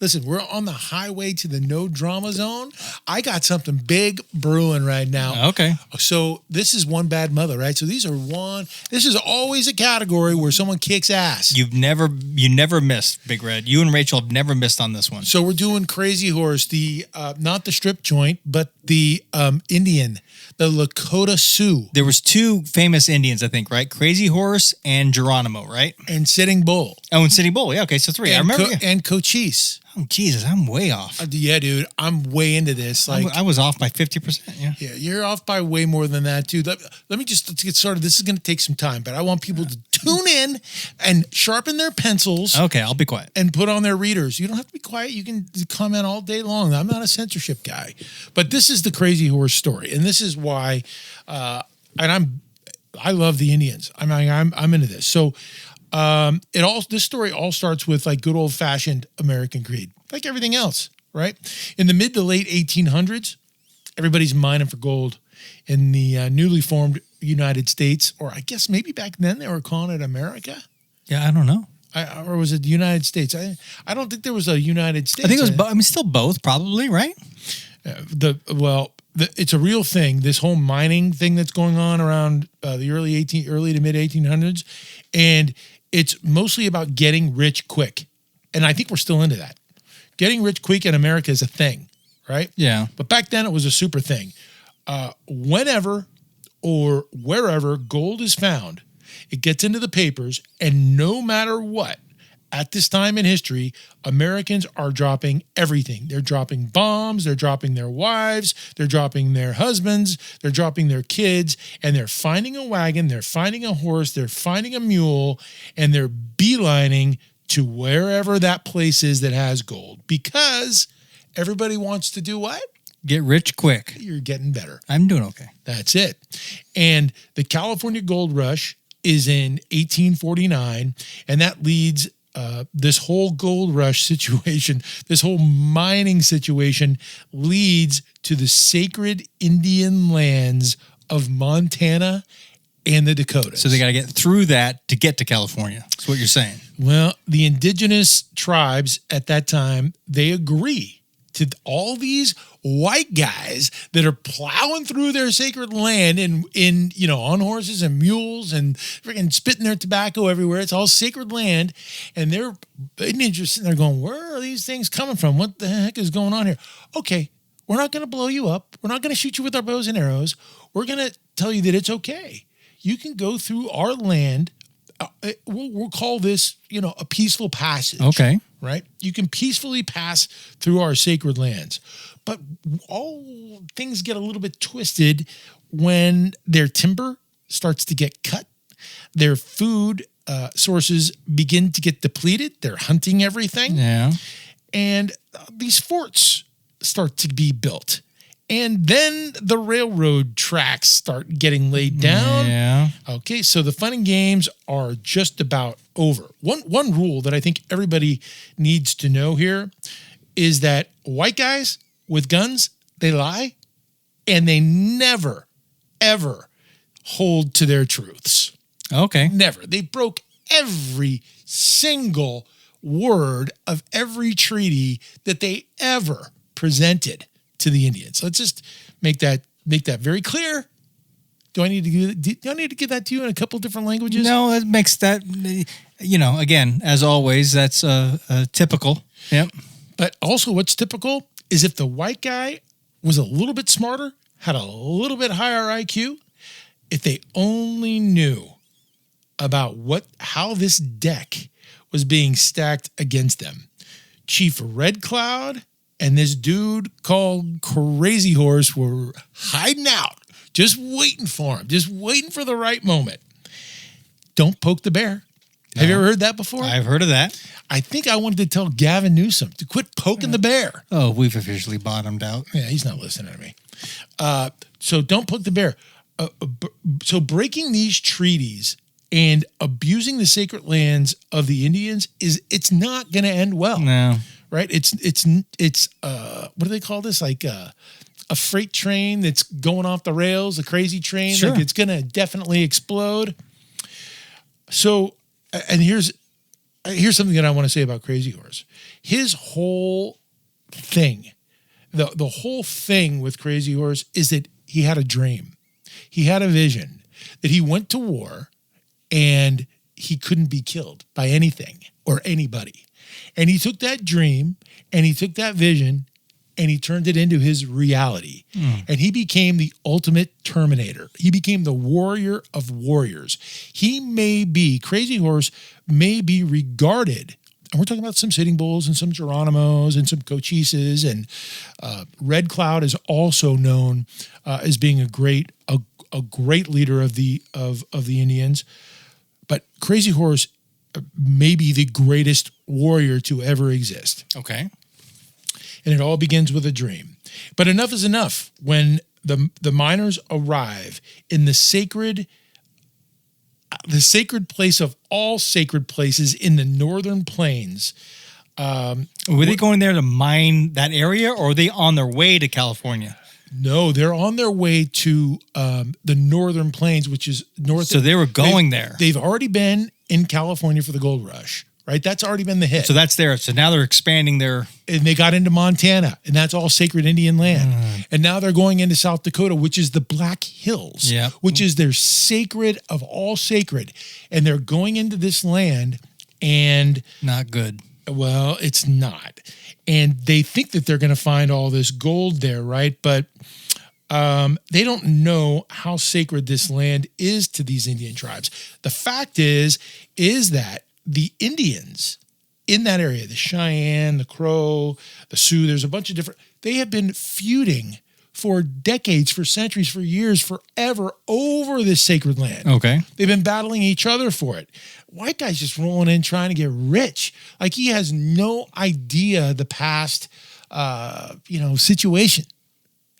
Listen, we're on the highway to the no drama zone. I got something big brewing right now. Okay. So this is One Bad Mother, right? So this is always a category where someone kicks ass. You never missed, Big Red. You and Rachel have never missed on this one. So we're doing Crazy Horse, the not the strip joint, but the Indian, the Lakota Sioux. There was two famous Indians, I think, right? Crazy Horse and Geronimo, right? And Sitting Bull. Oh, and Sitting Bull. Yeah, okay, so three. I remember. And Cochise. Oh, Jesus, I'm way off. Yeah, dude, I'm way into this. Like I was off by 50%. Yeah. Yeah, you're off by way more than that, too. Let's get started. This is going to take some time, but I want people to tune in and sharpen their pencils. Okay, I'll be quiet. And put on their readers. You don't have to be quiet. You can comment all day long. I'm not a censorship guy. But this is the Crazy Horse story. And this is why, I love the Indians. I'm into this. So this story all starts with like good old fashioned American greed, like everything else, right? In the mid to late 1800s, everybody's mining for gold in the newly formed United States, or I guess maybe back then they were calling it America. Yeah, I don't know. Or was it the United States? I don't think there was a United States. I think it was still both, probably, right? It's a real thing. This whole mining thing that's going on around the early to mid 1800s, and it's mostly about getting rich quick. And I think we're still into that. Getting rich quick in America is a thing, right? Yeah. But back then it was a super thing. Whenever or wherever gold is found, it gets into the papers, and no matter what, at this time in history, Americans are dropping everything. They're dropping bombs, they're dropping their wives, they're dropping their husbands, they're dropping their kids, and they're finding a wagon, they're finding a horse, they're finding a mule, and they're beelining to wherever that place is that has gold, because everybody wants to do what? Get rich quick. You're getting better. I'm doing okay. That's it. And the California Gold Rush is in 1849, and that leads this whole gold rush situation, this whole mining situation leads to the sacred Indian lands of Montana and the Dakotas. So they got to get through that to get to California. That's what you're saying. Well, the indigenous tribes at that time, they agree to all these white guys that are plowing through their sacred land in on horses and mules and freaking spitting their tobacco everywhere. It's all sacred land. And they're just sitting there going, where are these things coming from? What the heck is going on here? Okay, we're not going to blow you up. We're not going to shoot you with our bows and arrows. We're going to tell you that it's okay. You can go through our land. We'll call this, a peaceful passage. Okay. Right? You can peacefully pass through our sacred lands. But all things get a little bit twisted when their timber starts to get cut, their food sources begin to get depleted. They're hunting everything. Yeah. And these forts start to be built. And then the railroad tracks start getting laid down. Yeah. Okay, so the fun and games are just about over. One rule that I think everybody needs to know here is that white guys with guns, they lie, and they never, ever hold to their truths. Okay. Never. They broke every single word of every treaty that they ever presented to the Indians. Let's just make that very clear. Do I need to give that to you in a couple different languages? No, it makes that, again, as always, that's typical. Yep. But also what's typical is if the white guy was a little bit smarter, had a little bit higher IQ, if they only knew about how this deck was being stacked against them. Chief Red Cloud and this dude called Crazy Horse were hiding out, just waiting for him, just waiting for the right moment. Don't poke the bear. Have you ever heard that before? I've heard of that. I think I wanted to tell Gavin Newsom to quit poking the bear. Oh, we've officially bottomed out. Yeah, he's not listening to me. So don't poke the bear. So breaking these treaties and abusing the sacred lands of the Indians it's not going to end well. No. Right? It's what do they call this? Like a freight train that's going off the rails, a crazy train. Sure. Like it's going to definitely explode. So, and here's something that I want to say about Crazy Horse. His whole thing, the whole thing with Crazy Horse is that he had a dream. He had a vision that he went to war and he couldn't be killed by anything or anybody. And he took that dream and he took that vision and he turned it into his reality. And he became the ultimate Terminator. He became the warrior of warriors. Crazy Horse may be regarded, and we're talking about some Sitting Bulls and some Geronimos and some Cochises, and Red Cloud is also known as being a great leader of the Indians. But Crazy Horse may be the greatest warrior to ever exist. Okay. And it all begins with a dream. But enough is enough. When the miners arrive in the sacred place of all sacred places in the northern plains. Were they going there to mine that area, or are they on their way to California? No, they're on their way to the northern plains, which is north. So they were going there. They've already been in California for the gold rush, right? That's already been the hit. So that's there. So now they're expanding their... And they got into Montana, and that's all sacred Indian land. And now they're going into South Dakota, which is the Black Hills, which is their sacred of all sacred. And they're going into this land, and... Not good. Well, it's not. And they think that they're going to find all this gold there, right? But they don't know how sacred this land is to these Indian tribes. The fact is that the Indians in that area, the Cheyenne, the Crow, the Sioux, there's a bunch of different, they have been feuding for decades, for centuries, for years, forever over this sacred land. Okay. They've been battling each other for it. White guy's just rolling in trying to get rich. Like he has no idea the past, situation.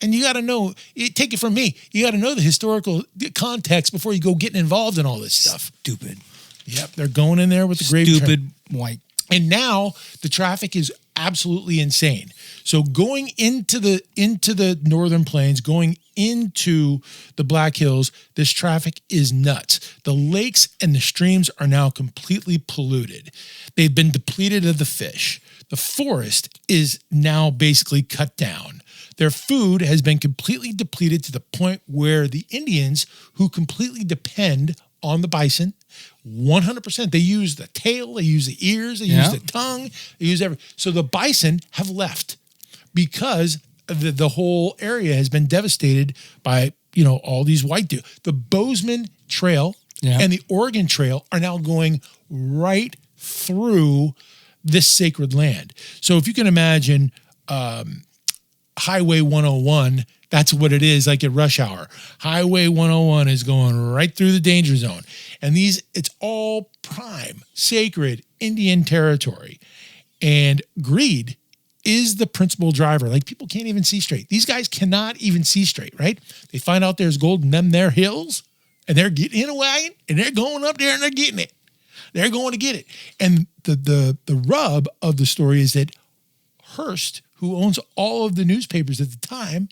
And you got to know, take it from me, you got to know the historical context before you go getting involved in all this stuff. Stupid. Yep, they're going in there with the grave Stupid white. And now the traffic is absolutely insane. So going into the northern plains, going into the Black Hills, this traffic is nuts. The lakes and the streams are now completely polluted. They've been depleted of the fish. The forest is now basically cut down. Their food has been completely depleted to the point where the Indians, who completely depend on the bison, 100%. They use the tail, they use the ears, they use the tongue, they use everything. So the bison have left because the whole area has been devastated by, all these white dudes. The Bozeman Trail and the Oregon Trail are now going right through this sacred land. So if you can imagine Highway 101, that's what it is like at rush hour. Highway 101 is going right through the danger zone. And it's all prime, sacred Indian territory. And greed is the principal driver. Like people can't even see straight. These guys cannot even see straight, right? They find out there's gold in them there hills, and they're getting in a wagon, and they're going up there and they're getting it. They're going to get it. And the rub of the story is that Hearst, who owns all of the newspapers at the time,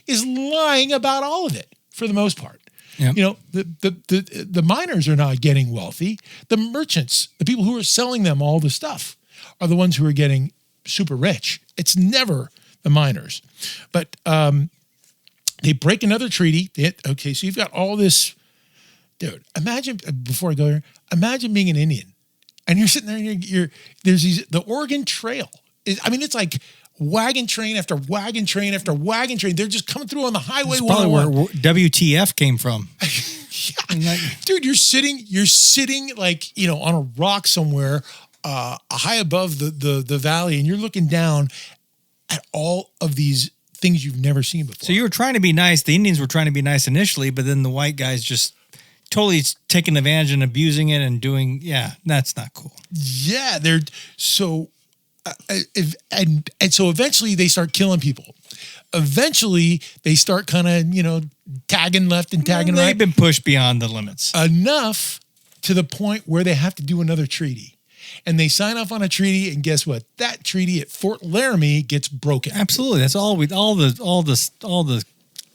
is lying about all of it for the most part. Yep. The miners are not getting wealthy. The merchants, the people who are selling them all the stuff, are the ones who are getting super rich. It's never the miners. But they break another treaty. So you've got all this. Dude, imagine, before I go here, imagine being an Indian. And you're sitting there and there's the Oregon Trail. It's like wagon train after wagon train after wagon train. They're just coming through on the highway. It's probably where WTF came from. Dude, you're sitting like, on a rock somewhere, high above the valley, and you're looking down at all of these things you've never seen before. So you were trying to be nice. The Indians were trying to be nice initially, but then the white guys just totally taking advantage and abusing it and doing, that's not cool. Yeah, they're so, and so eventually they start killing people. Eventually they start kind of, tagging left and tagging right. They've been pushed beyond the limits. Enough to the point where they have to do another treaty. And they sign off on a treaty, and guess what? That treaty at Fort Laramie gets broken. Absolutely. That's all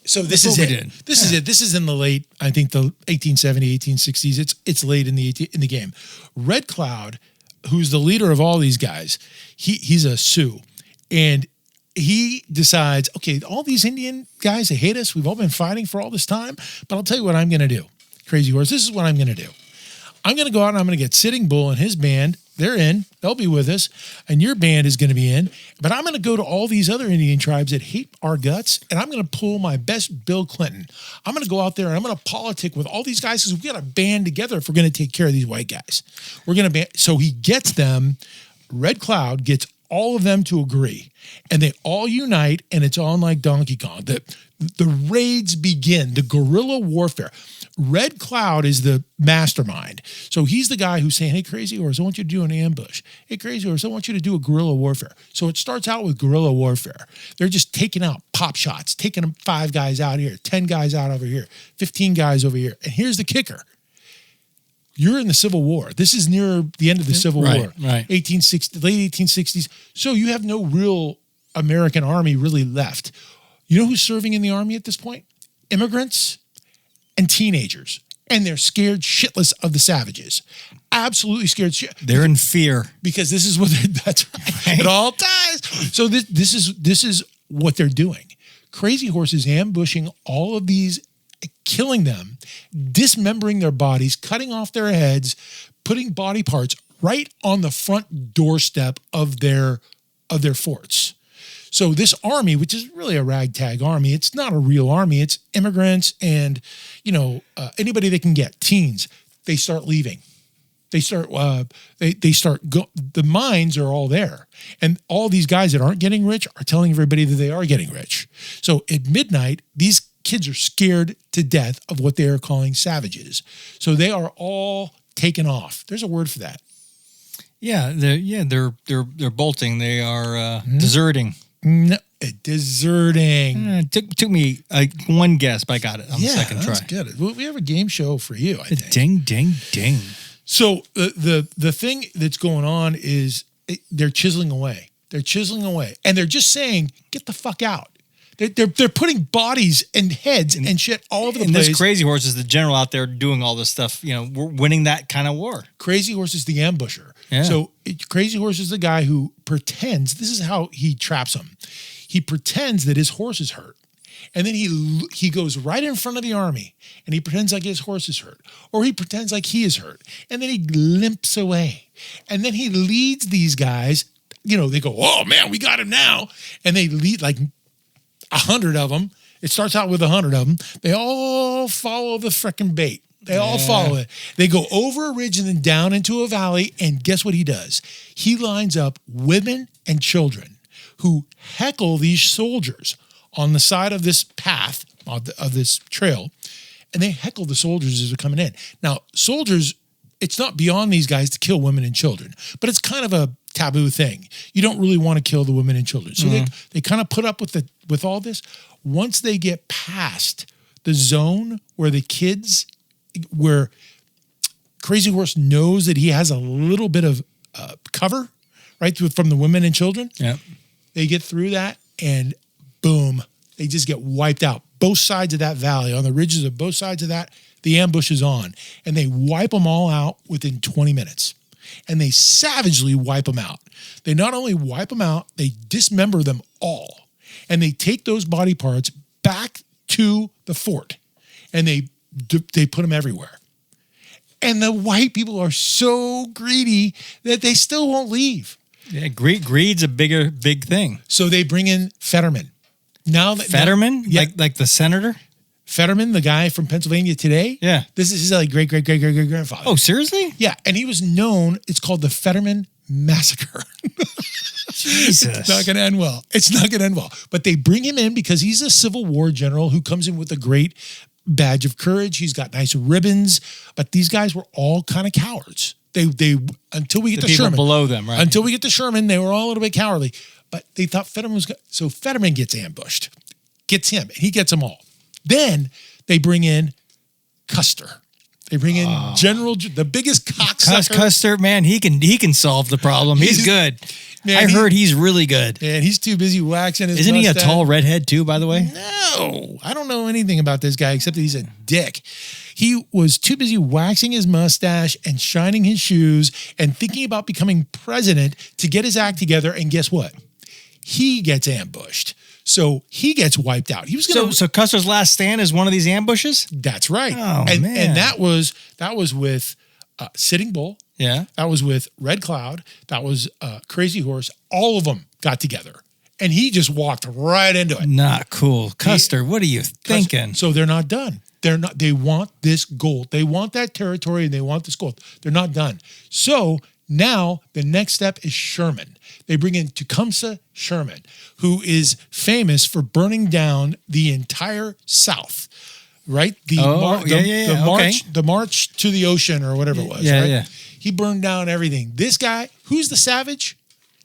So this is it. This is it. This is in the late, I think the 1870s, 1860s. It's late in the game. Red Cloud, who's the leader of all these guys, he's a Sioux, and he decides, okay, all these Indian guys, they hate us. We've all been fighting for all this time, but I'll tell you what I'm going to do. Crazy Horse, this is what I'm going to do. I'm going to go out and I'm going to get Sitting Bull and his band. They're in. They'll be with us. And your band is going to be in. But I'm going to go to all these other Indian tribes that hate our guts, and I'm going to pull my best Bill Clinton. I'm going to go out there and I'm going to politic with all these guys because we got to band together if we're going to take care of these white guys. We're going to band. So he gets them. Red Cloud gets all of them to agree, and they all unite, and it's on like Donkey Kong. The raids begin, the guerrilla warfare. Red Cloud is the mastermind. So he's the guy who's saying, hey, Crazy Horse, I want you to do an ambush. Hey, Crazy Horse, I want you to do a guerrilla warfare. So it starts out with guerrilla warfare. They're just taking out pop shots, taking 5 guys out here, 10 guys out over here, 15 guys over here. And here's the kicker. You're in the Civil War. This is near the end of the Civil War. Right. 1860, late 1860s. So you have no real American army really left. You know who's serving in the army at this point? Immigrants and teenagers. And they're scared shitless of the savages. Absolutely scared shit. They're in fear. Because this is what that's right. It all ties. So this is what they're doing. Crazy Horse is ambushing all of these, killing them, dismembering their bodies, cutting off their heads, putting body parts right on the front doorstep of their forts. So this army, which is really a ragtag army, it's not a real army. It's immigrants and, anybody they can get, teens. They start leaving. The mines are all there. And all these guys that aren't getting rich are telling everybody that they are getting rich. So at midnight, these kids are scared to death of what they are calling savages. So they are all taken off. There's a word for that. Yeah, they're bolting. They are deserting. No, deserting. Took me one guess, but I got it on the second try. That's good. Well, we have a game show for you, I think. Ding, ding, ding. So the thing that's going on is they're chiseling away. They're chiseling away, and they're just saying, "Get the fuck out." They're putting bodies and heads and shit all over the place. And this Crazy Horse is the general out there doing all this stuff. We're winning that kind of war. Crazy Horse is the ambusher. Yeah. So Crazy Horse is the guy who pretends. This is how he traps them. He pretends that his horse is hurt. And then he goes right in front of the army and he pretends like his horse is hurt, or he pretends like he is hurt. And then he limps away. And then he leads these guys, they go, oh man, we got him now. And they lead like 100 of them. It starts out with 100 of them. They all follow the frickin' bait. They all follow it. They go over a ridge and then down into a valley. And guess what he does? He lines up women and children who heckle these soldiers on the side of this path, of this trail. And they heckle the soldiers as they're coming in. Now, soldiers, it's not beyond these guys to kill women and children, but it's kind of a taboo thing. You don't really want to kill the women and children. So they kind of put up with all this. Once they get past the zone where Crazy Horse knows that he has a little bit of cover, right, from the women and children. Yeah. They get through that and boom, they just get wiped out. Both sides of that valley, on the ridges of both sides of that, the ambush is on. And they wipe them all out within 20 minutes. And they savagely wipe them out. They not only wipe them out, they dismember them all. And they take those body parts back to the fort. And they put them everywhere. And the white people are so greedy that they still won't leave. Yeah, greed's a big thing. So they bring in Fetterman. Fetterman? Like the senator? Fetterman, the guy from Pennsylvania today? Yeah. This is his like great-great-great-great-grandfather. Oh, seriously? Yeah, and he was known, it's called the Fetterman Massacre. Jesus. It's not going to end well. It's not going to end well. But they bring him in because he's a Civil War general who comes in with a great badge of courage. He's got nice ribbons, but these guys were all kind of cowards. They until we get The to people Sherman. below them, right? Until we get to Sherman, they were all a little bit cowardly. But they thought Fetterman was good. So Fetterman gets ambushed, gets him, and he gets them all. Then they bring in Custer. They bring in the biggest cocksucker. Custer, man, he can solve the problem. He's good. Man, I heard he's really good. And he's too busy waxing his Isn't he a mustache. tall redhead too, by the way? No, I don't know anything about this guy except that he's a dick. He was too busy waxing his mustache and shining his shoes and thinking about becoming president to get his act together. And guess what? He gets ambushed. So he gets wiped out. He was going to. So Custer's last stand is one of these ambushes? That's right. Oh, and, man. And that was with Sitting Bull. Yeah. That was with Red Cloud. That was Crazy Horse. All of them got together. And he just walked right into it. Not cool. Custer, what are you thinking? So they're not done. They want this gold. They want that territory and they want this gold. They're not done. So now the next step is Sherman. They bring in Tecumseh Sherman, who is famous for burning down the entire South. Right? The march to the ocean or whatever it was. Yeah, right? yeah. He burned down everything. This guy, who's the savage?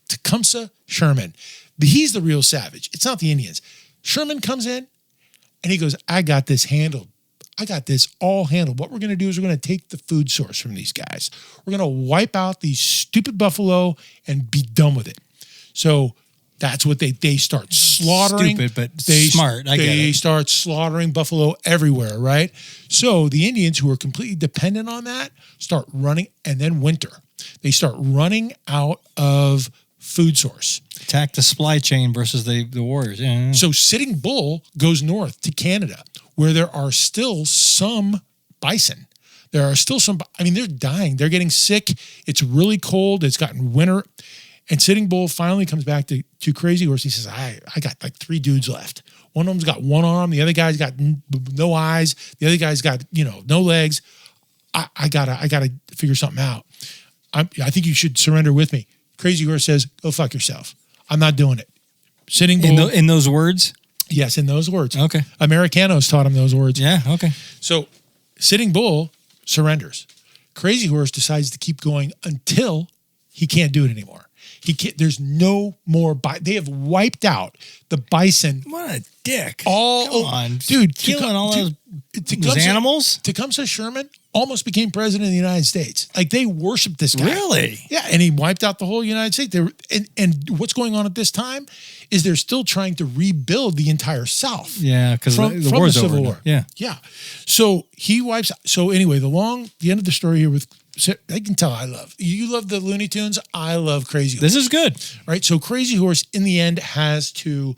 Tecumseh Sherman. He's the real savage. It's not the Indians. Sherman comes in and he goes, I got this handled. I got this all handled. What we're going to do is we're going to take the food source from these guys. We're going to wipe out these stupid buffalo and be done with it. So that's what they start slaughtering. Stupid, but smart. I get They it. start slaughtering buffalo everywhere, right? So the Indians, who are completely dependent on that, start running, and then winter. They start running out of food source. Attack the supply chain versus the warriors. Yeah. So Sitting Bull goes north to Canada, where there are still some bison. There are still some, they're dying. They're getting sick. It's really cold. It's gotten winter. And Sitting Bull finally comes back to Crazy Horse. He says, I got like 3 dudes left. One of them's got one arm. The other guy's got no eyes. The other guy's got, no legs. I gotta figure something out. I think you should surrender with me. Crazy Horse says, go fuck yourself. I'm not doing it. Sitting Bull. In those words? Yes, in those words. Okay. Americanos taught him those words. Yeah, okay. So Sitting Bull surrenders. Crazy Horse decides to keep going until he can't do it anymore. He can't. There's no more. They have wiped out the bison. What a dick. Come on, dude. Killing all those animals? Tecumseh Sherman almost became president of the United States. Like, they worshiped this guy. Really? Yeah, and he wiped out the whole United States. And what's going on at this time is they're still trying to rebuild the entire South. Yeah, because the from war's the Civil over. War. Yeah. Yeah. So he wipes. So anyway, the end of the story here with, I can tell you love the Looney Tunes. I love Crazy Horse. This is good. Right. So Crazy Horse in the end has to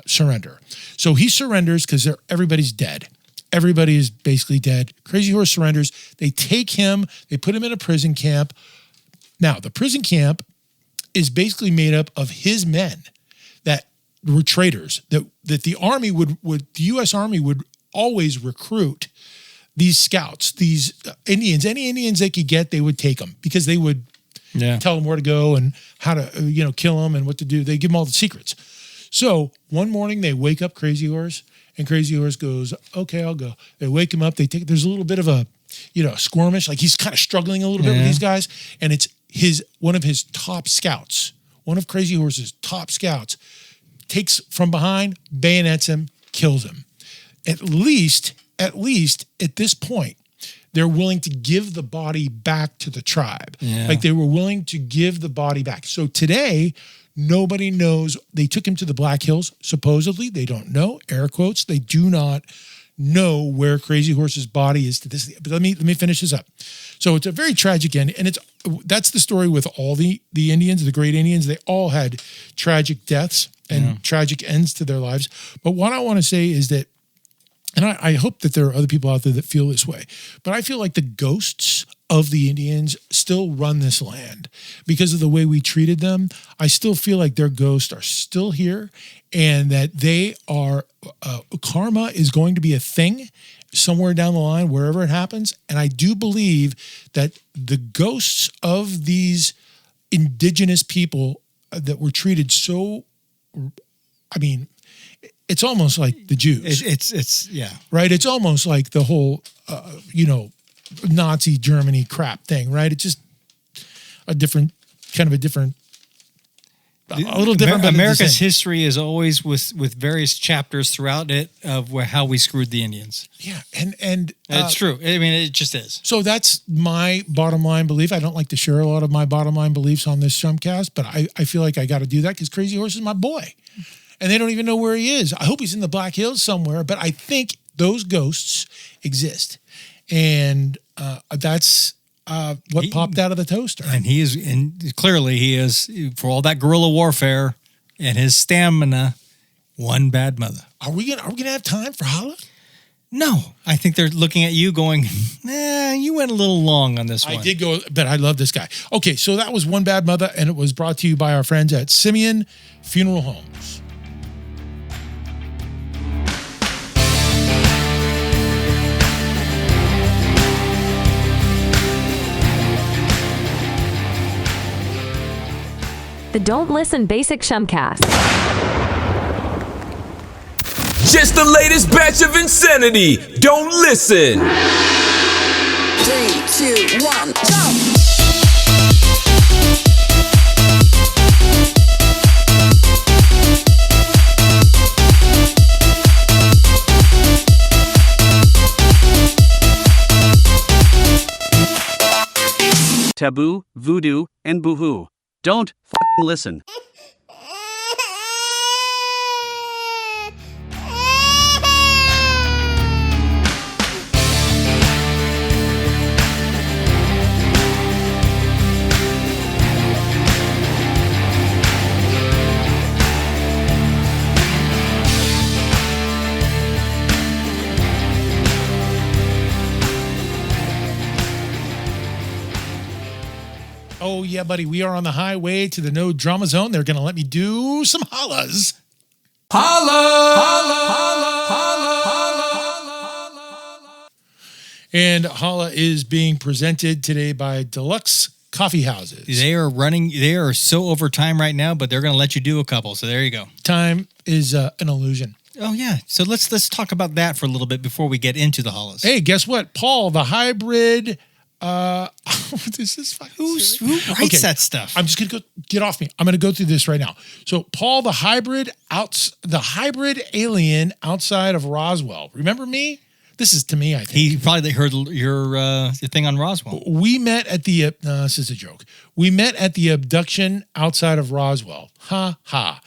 surrender. So he surrenders because everybody's dead. Everybody is basically dead. Crazy Horse surrenders. They take him. They put him in a prison camp. Now, the prison camp is basically made up of his men that were traitors. That the Army the U.S. Army would always recruit these scouts, these Indians. Any Indians they could get, they would take them because they would tell them where to go and how to kill them and what to do. They give them all the secrets. So one morning they wake up Crazy Horse. And Crazy Horse goes, okay, I'll go. They wake him up. There's a little bit of a, skirmish. Like, he's kind of struggling a little bit with these guys. And it's one of his top scouts, one of Crazy Horse's top scouts, takes from behind, bayonets him, kills him. At least at this point, they're willing to give the body back to the tribe. Yeah. Like, they were willing to give the body back. So today, nobody knows. They took him to the Black Hills. Supposedly, they don't know. Air quotes. They do not know where Crazy Horse's body is to this day. But let me finish this up. So it's a very tragic end, and that's the story with all the Indians, the great Indians. They all had tragic deaths and tragic ends to their lives. But what I want to say is that, and I hope that there are other people out there that feel this way, but I feel like the ghosts of the Indians still run this land because of the way we treated them. I still feel like their ghosts are still here, and that they are, karma is going to be a thing somewhere down the line, wherever it happens. And I do believe that the ghosts of these indigenous people that were treated so, it's almost like the Jews. It's Right? It's almost like the whole, Nazi Germany crap thing, right? It's just a little different. But America's history is always with various chapters throughout it of how we screwed the Indians. Yeah, and It's true. I mean, it just is. So that's my bottom line belief. I don't like to share a lot of my bottom line beliefs on this Chumcast, but I feel like I got to do that because Crazy Horse is my boy. And they don't even know where he is. I hope he's in the Black Hills somewhere, but I think those ghosts exist. And that's what popped out of the toaster. And clearly he is, for all that guerrilla warfare and his stamina, one bad mother. Are we gonna have time for Holla? No, I think they're looking at you going, you went a little long on this one. I did go, but I love this guy. Okay, so that was One Bad Mother, and it was brought to you by our friends at Simeon Funeral Homes. The Don't Listen Basic Chumcast. Just the latest batch of insanity. Don't listen. 3, 2, 1, go! Taboo, voodoo, and boohoo. Don't fucking listen. Oh, yeah, buddy. We are on the highway to the no drama zone. They're going to let me do some hollas. Holla! Holla! Holla! Holla! Holla! And holla is being presented today by Deluxe Coffee Houses. They are so over time right now, but they're going to let you do a couple. So there you go. Time is an illusion. Oh, yeah. So let's talk about that for a little bit before we get into the hollas. Hey, guess what? Paul, the hybrid... is this fucking who writes that stuff? I'm just gonna get off me. I'm gonna go through this right now. So Paul, the hybrid alien outside of Roswell. Remember me? This is to me. I think he probably heard your thing on Roswell. We met at the. This is a joke. We met at the abduction outside of Roswell. Ha ha.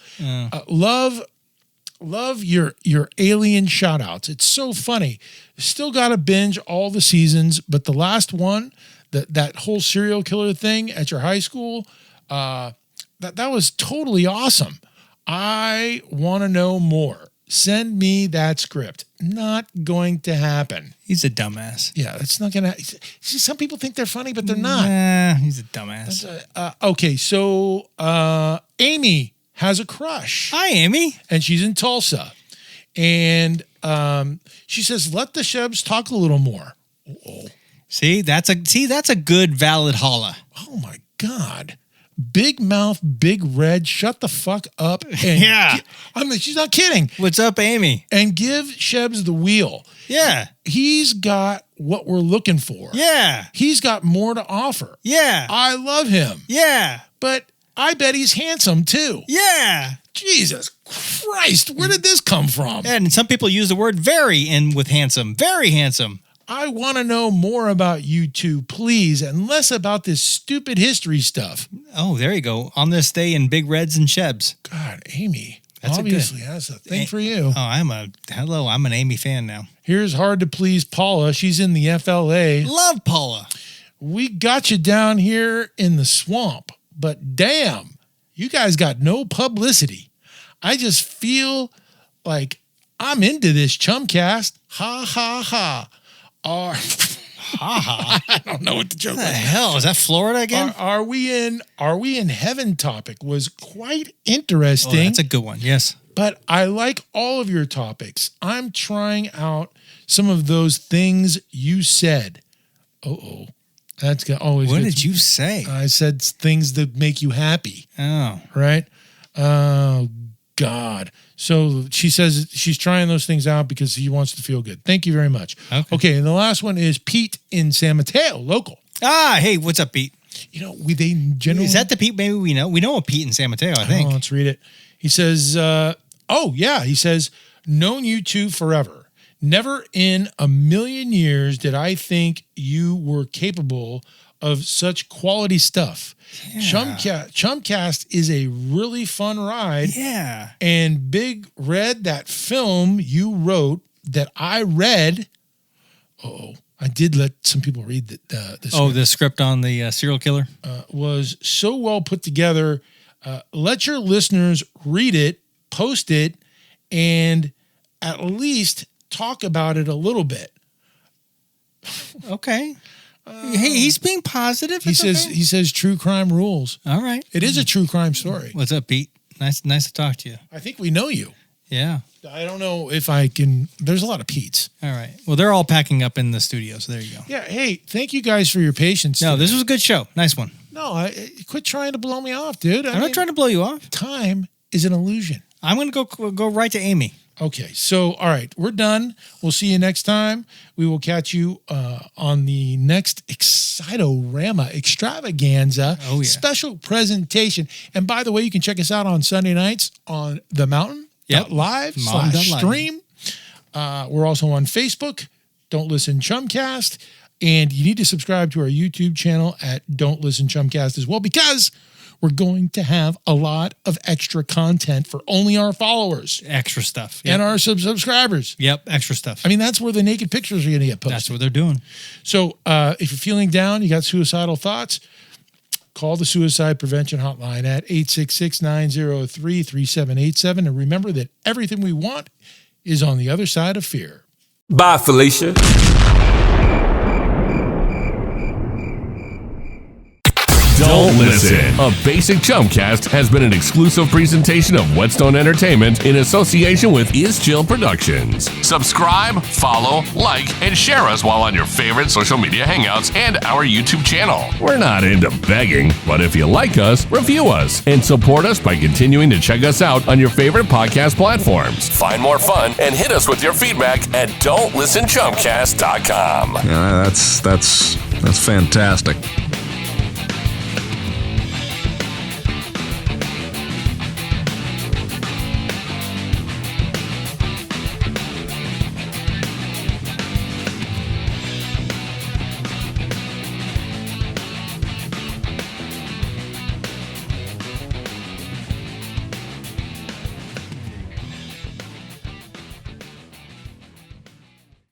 Love your alien shout outs. It's so funny. Still got to binge all the seasons, but the last one, that whole serial killer thing at your high school, that was totally awesome. I want to know more. Send me that script. Not going to happen. He's a dumbass. Yeah, it's not going to. Some people think they're funny, but they're not. Nah, he's a dumbass. Okay, so Amy has a crush. Hi, Amy. And she's in Tulsa. And she says, let the Shebs talk a little more. Uh-oh. See, that's a good, valid holla. Oh, my God. Big mouth, big red, shut the fuck up. And yeah. She's not kidding. What's up, Amy? And give Shebs the wheel. Yeah. He's got what we're looking for. Yeah. He's got more to offer. Yeah. I love him. Yeah. But I bet he's handsome too. Yeah. Jesus Christ, where did this come from? And some people use the word very in with handsome. Very handsome. I want to know more about you two, please, and less about this stupid history stuff. Oh, there you go. On this day in Big Reds and Shebs. God, Amy. That's obviously that's a thing for you. Oh, I'm an Amy fan now. Here's hard to please Paula. She's in the FLA. Love Paula. We got you down here in the swamp, but damn, you guys got no publicity. I just feel like I'm into this Chumcast. Ha ha ha. Ha ha. I don't know what the joke is. What the hell? Is that Florida again? Are we in heaven topic was quite interesting. Oh, that's a good one. Yes. But I like all of your topics. I'm trying out some of those things you said. Uh-oh. That's always What good. did you say? I said things that make you happy. Oh. Right? God. So she says she's trying those things out because he wants to feel good. Thank you very much. Okay, and the last one is Pete in San Mateo, local. Hey, what's up, Pete? You know, they generally... Is that the Pete maybe we know? We know a Pete in San Mateo, I think. Let's read it. He says, he says, known you two forever. Never in a million years did I think you were capable of such quality stuff. Yeah. Chumcast is a really fun ride. Yeah. And Big Red, that film you wrote that I read... I did let some people read the script. The script on the serial killer? Was so well put together. Let your listeners read it, post it, and at least talk about it a little bit. Okay. Hey, he's being positive. He says true crime rules. All right. It is a true crime story. What's up, Pete? Nice to talk to you. I think we know you. Yeah. I don't know if I can. There's a lot of Pete's. All right. Well, they're all packing up in the studio, so there you go. Yeah. Hey, thank you guys for your patience. No, this was a good show. Nice one. No, quit trying to blow me off, dude. I'm not trying to blow you off. Time is an illusion. I'm going to go right to Amy. Okay. So, all right. We're done. We'll see you next time. We will catch you on the next Excitorama Extravaganza special presentation. And by the way, you can check us out on Sunday nights on The Mountain. Live/stream. We're also on Facebook, Don't Listen Chumcast, and you need to subscribe to our YouTube channel at Don't Listen Chumcast as well, because we're going to have a lot of extra content for only our followers. Extra stuff. And our subscribers. Yep, extra stuff. I mean, that's where the naked pictures are going to get posted. That's what they're doing. So if you're feeling down, you got suicidal thoughts, call the Suicide Prevention Hotline at 866-903-3787. And remember that everything we want is on the other side of fear. Bye, Felicia. Don't listen. A Basic Chumcast has been an exclusive presentation of Whetstone Entertainment in association with Is Chill Productions. Subscribe, follow, like, and share us while on your favorite social media hangouts and our YouTube channel. We're not into begging, but if you like us, review us and support us by continuing to check us out on your favorite podcast platforms. Find more fun and hit us with your feedback at don'tlistenchumcast.com. Yeah, that's fantastic.